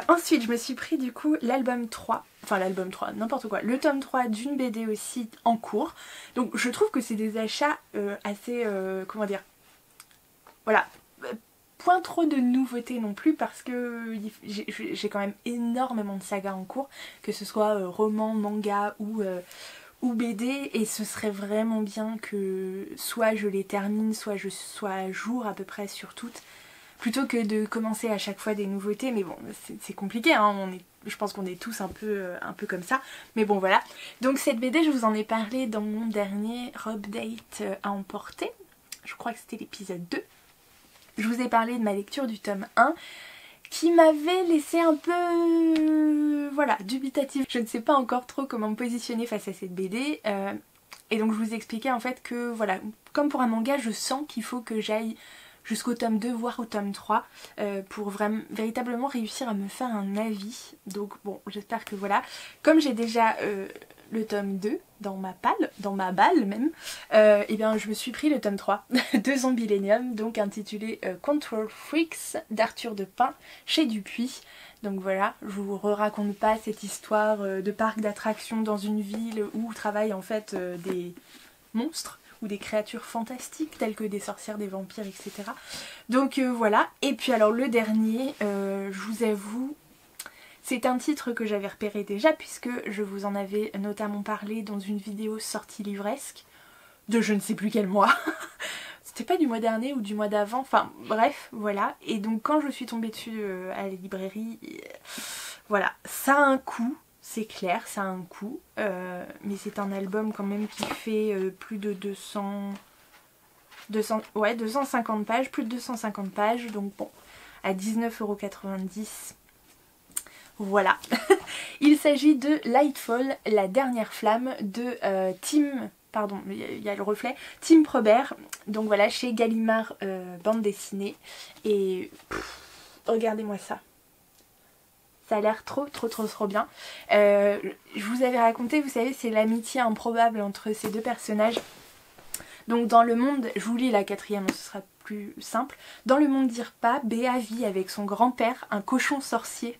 S1: Ensuite je me suis pris du coup l'album 3, enfin l'album 3, n'importe quoi, le tome 3 d'une BD aussi en cours. Donc je trouve que c'est des achats assez, comment dire, voilà, point trop de nouveautés non plus parce que j'ai quand même énormément de sagas en cours, que ce soit roman, manga ou BD, et ce serait vraiment bien que soit je les termine, soit je sois à jour à peu près sur toutes, plutôt que de commencer à chaque fois des nouveautés. Mais bon, c'est compliqué, hein, je pense qu'on est tous un peu comme ça, mais bon voilà. Donc cette BD, je vous en ai parlé dans mon dernier update à emporter, je crois que c'était l'épisode 2. Je vous ai parlé de ma lecture du tome 1 qui m'avait laissé un peu voilà, dubitative. Je ne sais pas encore trop comment me positionner face à cette BD. Et donc je vous expliquais en fait que voilà, comme pour un manga, je sens qu'il faut que j'aille jusqu'au tome 2 voire au tome 3 pour véritablement réussir à me faire un avis. Donc bon, j'espère que voilà, comme j'ai déjà le tome 2 dans ma balle même, et bien je me suis pris le tome 3 de Zombillenium, donc intitulé Control Freaks d'Arthur de Pin chez Dupuis. Donc voilà, je vous raconte pas cette histoire de parc d'attractions dans une ville où travaillent en fait des monstres ou des créatures fantastiques telles que des sorcières, des vampires, etc. Donc voilà, et puis alors le dernier, je vous avoue, c'est un titre que j'avais repéré déjà puisque je vous en avais notamment parlé dans une vidéo sortie livresque de je ne sais plus quel mois. C'était pas du mois dernier ou du mois d'avant, enfin bref, voilà. Et donc quand je suis tombée dessus à la librairie, voilà, ça a un coût, c'est clair, ça a un coût. Mais c'est un album quand même qui fait plus de 250 pages, plus de 250 pages, donc bon, à 19,90 €. Voilà. Il s'agit de Lightfall, la dernière flamme de Tim... Pardon, il y a le reflet. Tim Probert. Donc voilà, chez Gallimard bande dessinée. Et regardez-moi ça. Ça a l'air trop bien. Je vous avais raconté, vous savez, c'est l'amitié improbable entre ces deux personnages. Donc dans le monde, je vous lis la 4e, ce sera plus simple. Dans le monde d'Irpa, Béa vit avec son grand-père, un cochon sorcier.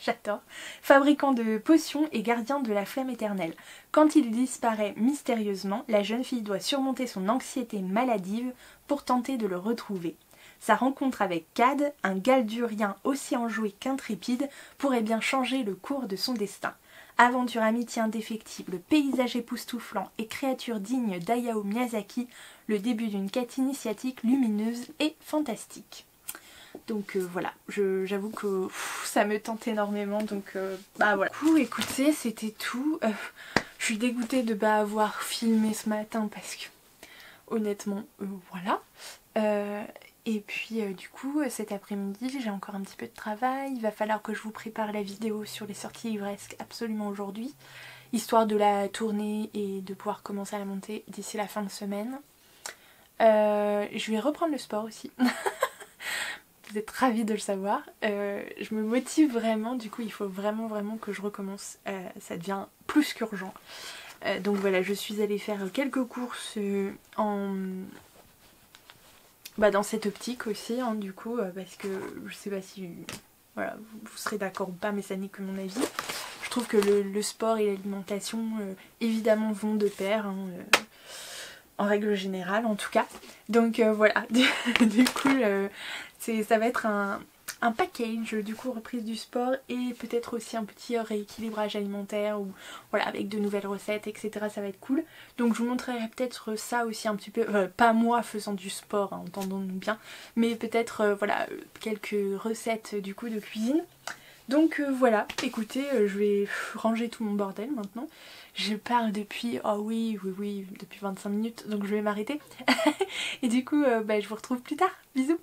S1: J'adore. Fabricant de potions et gardien de la flamme éternelle. Quand il disparaît mystérieusement, la jeune fille doit surmonter son anxiété maladive pour tenter de le retrouver. Sa rencontre avec Cad, un galdurien aussi enjoué qu'intrépide, pourrait bien changer le cours de son destin. Aventure, amitié indéfectible, paysage époustouflant et créature digne d'Hayao Miyazaki, le début d'une quête initiatique lumineuse et fantastique. Donc voilà, j'avoue que ça me tente énormément, donc bah voilà. Du coup, écoutez, c'était tout. Je suis dégoûtée de ne pas avoir filmé ce matin parce que honnêtement, voilà. Et puis du coup, cet après-midi, j'ai encore un petit peu de travail. Il va falloir que je vous prépare la vidéo sur les sorties livresques absolument aujourd'hui, histoire de la tourner et de pouvoir commencer à la monter d'ici la fin de semaine. Je vais reprendre le sport aussi. Vous êtes ravis de le savoir. Je me motive vraiment, du coup il faut vraiment que je recommence. Ça devient plus qu'urgent. Donc voilà, je suis allée faire quelques courses dans cette optique aussi, hein, du coup, parce que je sais pas si voilà, vous serez d'accord ou pas, mais ça n'est que mon avis. Je trouve que le sport et l'alimentation évidemment vont de pair, hein, en règle générale en tout cas. Donc voilà, du coup ça va être un package, du coup reprise du sport et peut-être aussi un petit rééquilibrage alimentaire ou voilà, avec de nouvelles recettes, etc. Ça va être cool. Donc je vous montrerai peut-être ça aussi un petit peu, pas moi faisant du sport, hein, entendons-nous bien, mais peut-être voilà, quelques recettes du coup de cuisine. Donc voilà, écoutez, je vais ranger tout mon bordel maintenant. Je parle depuis, oh oui, depuis 25 minutes, donc je vais m'arrêter. Et du coup, je vous retrouve plus tard. Bisous.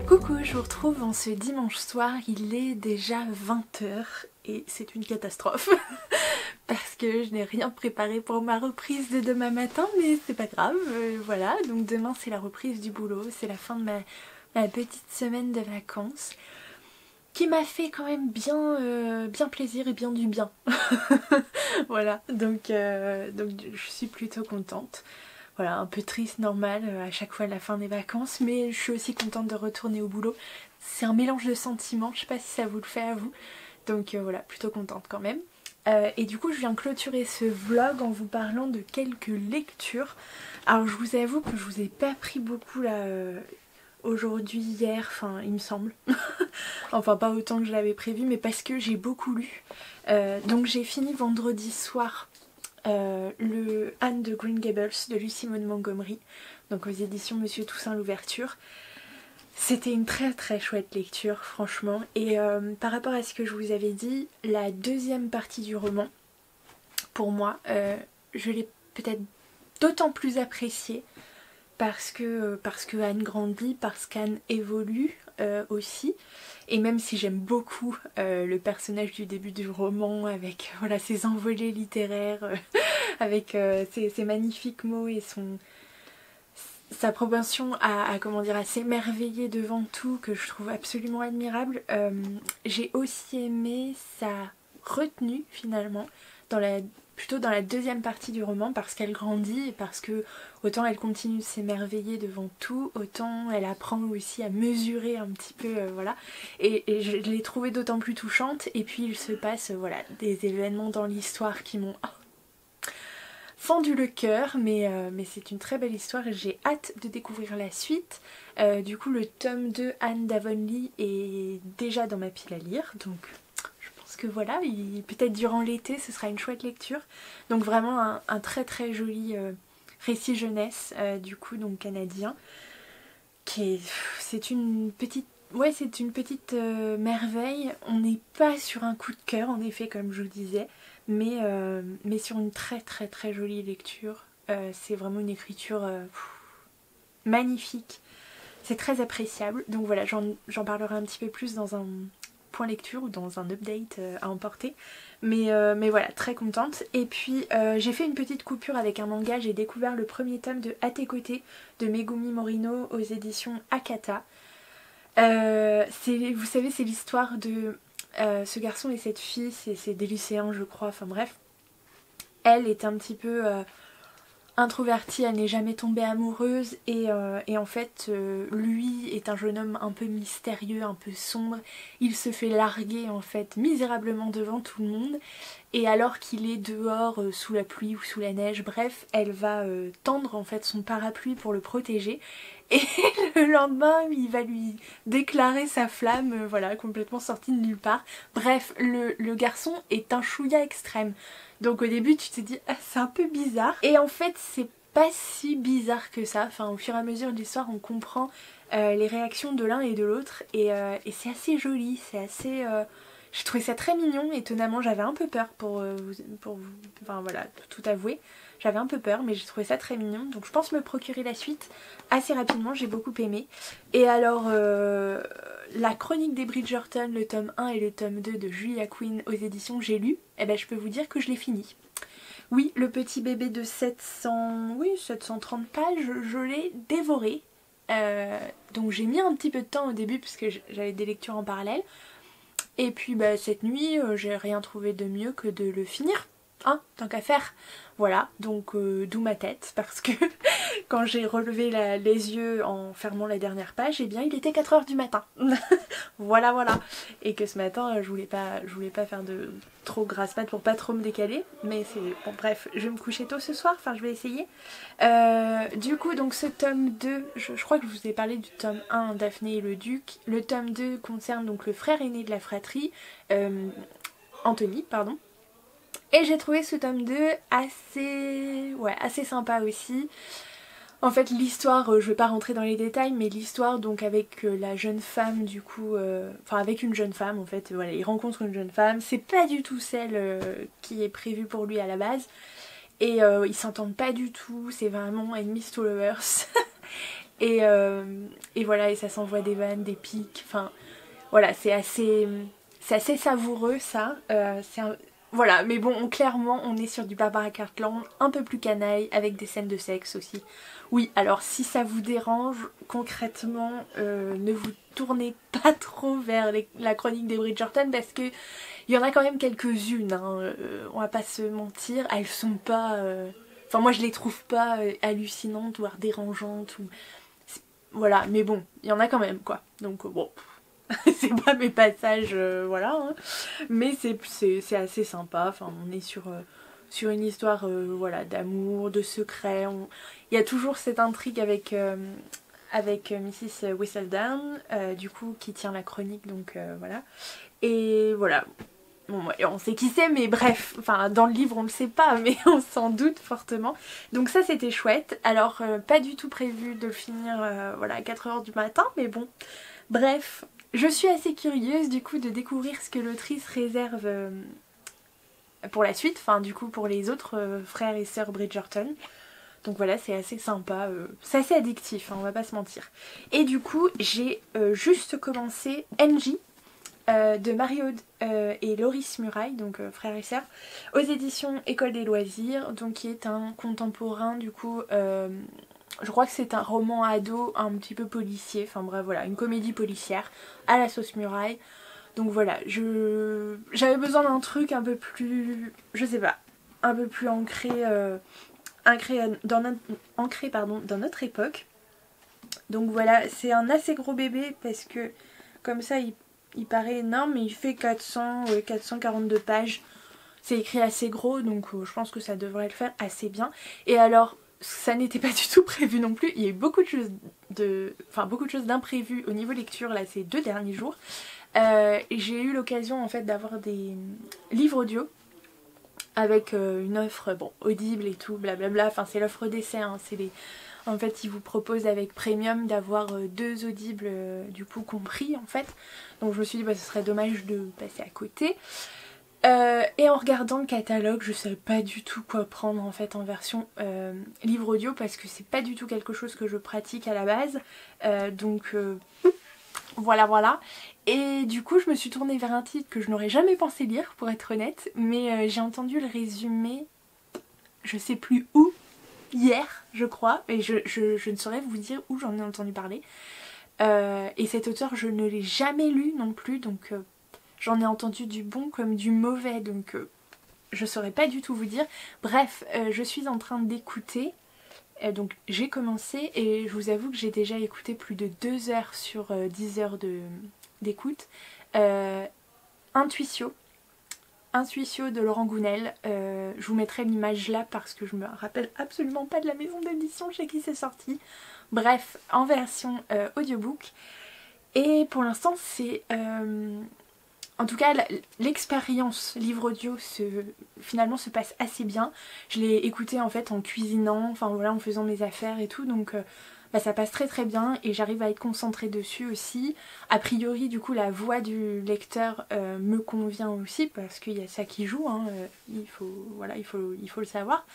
S1: Coucou, je vous retrouve en ce dimanche soir, il est déjà 20 h et c'est une catastrophe parce que je n'ai rien préparé pour ma reprise de demain matin, mais c'est pas grave, voilà. Donc demain c'est la reprise du boulot, c'est la fin de ma petite semaine de vacances qui m'a fait quand même bien plaisir et bien du bien. Voilà, donc je suis plutôt contente. Voilà, un peu triste, normal, à chaque fois à la fin des vacances, mais je suis aussi contente de retourner au boulot. C'est un mélange de sentiments, je sais pas si ça vous le fait à vous, donc voilà, plutôt contente quand même. Et du coup, je viens clôturer ce vlog en vous parlant de quelques lectures. Alors, je vous avoue que je vous ai pas pris beaucoup là aujourd'hui, hier, enfin, il me semble. Enfin, pas autant que je l'avais prévu, mais parce que j'ai beaucoup lu. Donc, j'ai fini vendredi soir le Anne de Green Gables de Lucy Maud Montgomery, donc aux éditions Monsieur Toussaint Louverture. C'était une très très chouette lecture franchement, et par rapport à ce que je vous avais dit, la deuxième partie du roman, pour moi, je l'ai peut-être d'autant plus appréciée parce que Anne grandit, parce qu'Anne évolue aussi. Et même si j'aime beaucoup le personnage du début du roman avec voilà, ses envolées littéraires, avec ses magnifiques mots et sa propension comment dire, à s'émerveiller devant tout, que je trouve absolument admirable, j'ai aussi aimé sa retenue finalement plutôt dans la deuxième partie du roman, parce qu'elle grandit et parce que autant elle continue de s'émerveiller devant tout, autant elle apprend aussi à mesurer un petit peu, voilà. Et je l'ai trouvée d'autant plus touchante. Et puis il se passe voilà, des événements dans l'histoire qui m'ont fendu le cœur, mais c'est une très belle histoire et j'ai hâte de découvrir la suite. Du coup le tome 2 Anne d'Avonlea est déjà dans ma pile à lire, donc que voilà, peut-être durant l'été ce sera une chouette lecture. Donc vraiment un très très joli récit jeunesse du coup donc canadien, c'est une petite merveille. On n'est pas sur un coup de cœur en effet comme je vous disais, mais sur une très très très jolie lecture. C'est vraiment une écriture magnifique, c'est très appréciable. Donc voilà, j'en parlerai un petit peu plus dans un point lecture ou dans un update à emporter, mais voilà, très contente. Et puis j'ai fait une petite coupure avec un manga, j'ai découvert le premier tome de À tes côtés de Megumi Morino aux éditions Akata. Vous savez, c'est l'histoire de ce garçon et cette fille, c'est des lycéens je crois, enfin bref. Elle est un petit peu introvertie, elle n'est jamais tombée amoureuse, et en fait lui est un jeune homme un peu mystérieux, un peu sombre. Il se fait larguer en fait misérablement devant tout le monde, et alors qu'il est dehors sous la pluie ou sous la neige, bref, elle va tendre en fait son parapluie pour le protéger, et le lendemain il va lui déclarer sa flamme, voilà, complètement sortie de nulle part. Bref, le garçon est un chouïa extrême. Donc au début tu te dis ah, c'est un peu bizarre, et en fait c'est pas si bizarre que ça. Enfin, au fur et à mesure de l'histoire on comprend les réactions de l'un et de l'autre, et c'est assez joli, c'est assez... J'ai trouvé ça très mignon. Étonnamment j'avais un peu peur pour vous... Enfin voilà, tout avouer, j'avais un peu peur, mais j'ai trouvé ça très mignon, donc je pense me procurer la suite assez rapidement, j'ai beaucoup aimé. Et alors la chronique des Bridgerton, le tome 1 et le tome 2 de Julia Quinn aux éditions J'ai lu, et ben je peux vous dire que je l'ai fini. Oui, le petit bébé de 730 pages, je l'ai dévoré. Donc j'ai mis un petit peu de temps au début parce que j'avais des lectures en parallèle. Et puis bah, cette nuit, j'ai rien trouvé de mieux que de le finir. Hein, tant qu'à faire. Voilà, donc d'où ma tête, parce que quand j'ai relevé les yeux en fermant la dernière page, eh bien il était 4 h du matin. Voilà. Et que ce matin je voulais pas faire de trop grasse mat pour pas trop me décaler, mais c'est bon, bref, je vais me coucher tôt ce soir, enfin je vais essayer. Du coup donc ce tome 2, je crois que je vous ai parlé du tome 1 Daphné et le Duc. Le tome 2 concerne donc le frère aîné de la fratrie, Anthony, pardon. Et j'ai trouvé ce tome 2 assez sympa aussi. En fait l'histoire, je vais pas rentrer dans les détails, mais l'histoire donc avec la jeune femme du coup, enfin avec une jeune femme en fait, voilà, il rencontre une jeune femme, c'est pas du tout celle qui est prévue pour lui à la base, et ils s'entendent pas du tout, c'est vraiment enemies to lovers. Et voilà, et ça s'envoie des vannes, des pics, enfin voilà, c'est assez savoureux ça. Voilà, mais bon, clairement on est sur du Barbara Cartland, un peu plus canaille, avec des scènes de sexe aussi. Oui, alors si ça vous dérange, concrètement, ne vous tournez pas trop vers la chronique des Bridgerton parce que il y en a quand même quelques-unes, hein, on va pas se mentir, elles sont pas... Enfin moi je les trouve pas hallucinantes, voire dérangeantes, voilà, mais bon, il y en a quand même quoi, donc bon... c'est pas mes passages, voilà, hein. Mais c'est assez sympa, enfin on est sur une histoire voilà, d'amour, de secret, il y a toujours cette intrigue avec Mrs. Whistledown, du coup qui tient la chronique, donc voilà, et voilà. Bon, ouais, on sait qui c'est, mais bref, enfin dans le livre on le sait pas, mais on s'en doute fortement. Donc ça c'était chouette. Alors pas du tout prévu de le finir voilà, à 4h du matin, mais bon, bref. Je suis assez curieuse du coup de découvrir ce que l'autrice réserve pour la suite, enfin du coup pour les autres frères et sœurs Bridgerton. Donc voilà, c'est assez sympa, c'est assez addictif, hein, on va pas se mentir. Et du coup j'ai juste commencé NJ de Marie-Aude et Loris Muraille, donc frères et sœurs, aux éditions École des loisirs, donc qui est un contemporain du coup... je crois que c'est un roman ado un petit peu policier, enfin bref voilà, une comédie policière à la sauce Muraille. Donc voilà, j'avais besoin d'un truc un peu plus, je sais pas, un peu plus ancré, dans notre époque. Donc voilà, c'est un assez gros bébé parce que comme ça il paraît énorme, mais il fait 442 pages. C'est écrit assez gros, donc je pense que ça devrait le faire assez bien. Et alors... ça n'était pas du tout prévu non plus, il y a eu beaucoup de choses d'imprévues au niveau lecture là ces 2 derniers jours. J'ai eu l'occasion en fait d'avoir des livres audio avec une offre bon, audible et tout, blablabla, enfin c'est l'offre d'essai, hein, en fait ils vous proposent avec Premium d'avoir 2 audibles du coup compris en fait. Donc je me suis dit bah ce serait dommage de passer à côté. Et en regardant le catalogue, je savais pas du tout quoi prendre en fait en version livre audio parce que c'est pas du tout quelque chose que je pratique à la base. Donc voilà. Et du coup je me suis tournée vers un titre que je n'aurais jamais pensé lire pour être honnête, mais j'ai entendu le résumé, je sais plus où, hier je crois, et je ne saurais vous dire où j'en ai entendu parler. Et cet auteur je ne l'ai jamais lu non plus, donc... j'en ai entendu du bon comme du mauvais, donc je saurais pas du tout vous dire. Bref, je suis en train d'écouter, donc j'ai commencé et je vous avoue que j'ai déjà écouté plus de 2 heures sur 10 heures d'écoute. Intuitio de Laurent Gounel, je vous mettrai l'image là parce que je me rappelle absolument pas de la maison d'édition chez qui c'est sorti. Bref, en version audiobook. Et pour l'instant c'est... en tout cas, l'expérience livre audio finalement se passe assez bien. Je l'ai écouté en fait en cuisinant, enfin voilà, en faisant mes affaires et tout, donc bah, ça passe très très bien et j'arrive à être concentrée dessus aussi. A priori, du coup, la voix du lecteur me convient aussi parce qu'il y a ça qui joue, hein, il faut le savoir.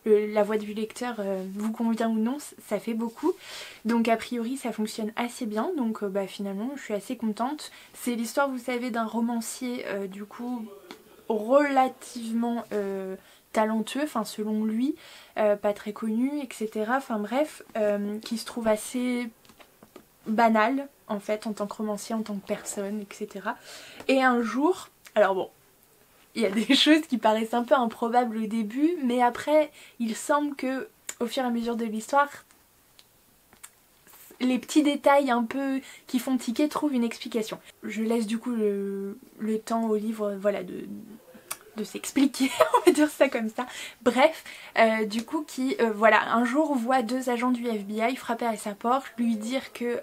S1: La voix du lecteur vous convient ou non, ça fait beaucoup. Donc a priori ça fonctionne assez bien, donc bah, finalement je suis assez contente. C'est l'histoire, vous savez, d'un romancier du coup relativement talentueux, enfin selon lui, pas très connu, etc. Enfin bref, qui se trouve assez banal en fait en tant que romancier, en tant que personne, etc. Et un jour, alors bon, il y a des choses qui paraissent un peu improbables au début, mais après, il semble que, au fur et à mesure de l'histoire, les petits détails un peu qui font tiquer trouvent une explication. Je laisse du coup le temps au livre, voilà, de s'expliquer, on va dire ça comme ça. Bref, du coup qui, voilà, un jour voit 2 agents du FBI frapper à sa porte, lui dire que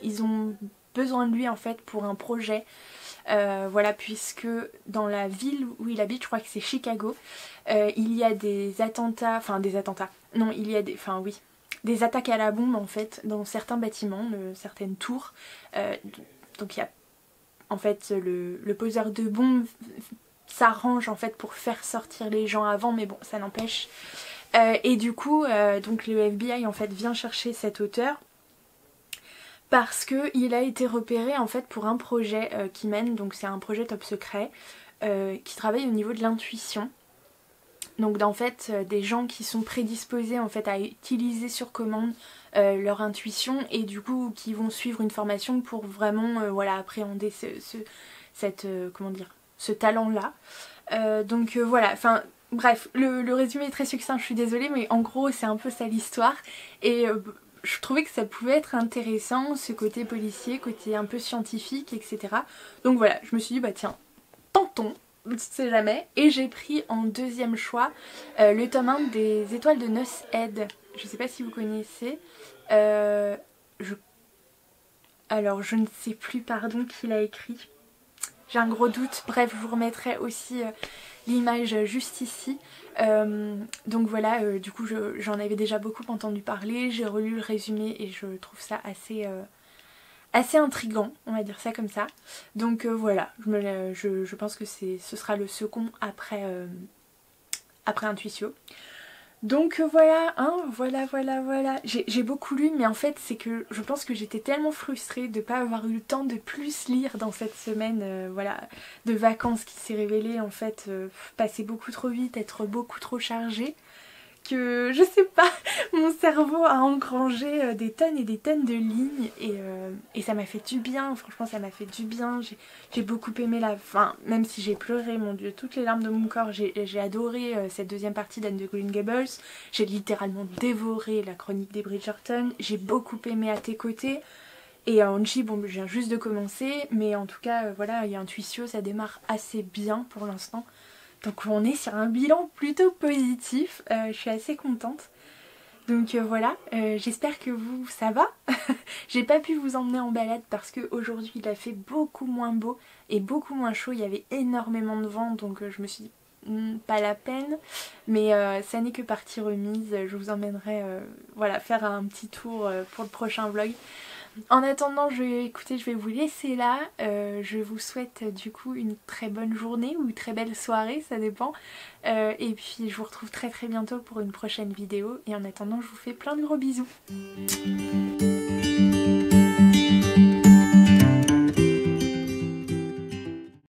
S1: ils ont besoin de lui en fait pour un projet. Voilà, puisque dans la ville où il habite, je crois que c'est Chicago, il y a des attentats, non, il y a des attaques à la bombe en fait dans certains bâtiments, certaines tours. Donc il y a en fait le poseur de bombes s'arrange en fait pour faire sortir les gens avant, mais bon, ça n'empêche. Et du coup, donc le FBI en fait vient chercher cet auteur parce qu'il a été repéré en fait pour un projet qu'il mène, donc c'est un projet top secret qui travaille au niveau de l'intuition. Donc en fait des gens qui sont prédisposés en fait à utiliser sur commande leur intuition et du coup qui vont suivre une formation pour vraiment voilà, appréhender comment dire, ce talent là. Donc voilà, enfin bref, le résumé est très succinct, je suis désolée, mais en gros c'est un peu ça l'histoire et je trouvais que ça pouvait être intéressant, ce côté policier, côté un peu scientifique, etc. Donc voilà, je me suis dit bah tiens, tentons, on ne sait jamais. Et j'ai pris en deuxième choix le tome 1 des Étoiles de Noces Ed. Je sais pas si vous connaissez. Alors je ne sais plus, pardon, qui l'a écrit. J'ai un gros doute. Bref, je vous remettrai aussi l'image juste ici. Donc voilà, du coup j'en avais déjà beaucoup entendu parler. J'ai relu le résumé et je trouve ça assez intriguant, on va dire ça comme ça. Donc voilà, je pense que ce sera le second après Intuitio. Donc voilà, hein, voilà. J'ai beaucoup lu, mais en fait c'est que je pense que j'étais tellement frustrée de ne pas avoir eu le temps de plus lire dans cette semaine voilà, de vacances qui s'est révélée en fait passer beaucoup trop vite, être beaucoup trop chargée, que je sais pas, mon cerveau a engrangé des tonnes et des tonnes de lignes et ça m'a fait du bien, franchement ça m'a fait du bien. J'ai beaucoup aimé la fin, même si j'ai pleuré, mon dieu, toutes les larmes de mon corps. J'ai adoré cette deuxième partie d'Anne de Green Gables, j'ai littéralement dévoré la chronique des Bridgerton, j'ai beaucoup aimé À tes côtés. Et Angie, bon, je viens juste de commencer, mais en tout cas, voilà, il y a Intuitio, ça démarre assez bien pour l'instant. Donc on est sur un bilan plutôt positif, je suis assez contente. Donc voilà, j'espère que vous, ça va. J'ai pas pu vous emmener en balade parce qu'aujourd'hui il a fait beaucoup moins beau et beaucoup moins chaud, il y avait énormément de vent, donc je me suis dit pas la peine. Mais ça n'est que partie remise, je vous emmènerai voilà, faire un petit tour pour le prochain vlog. En attendant, écoutez, je vais vous laisser là. Je vous souhaite du coup une très bonne journée ou une très belle soirée, ça dépend. Et puis je vous retrouve très très bientôt pour une prochaine vidéo. Et en attendant, je vous fais plein de gros bisous.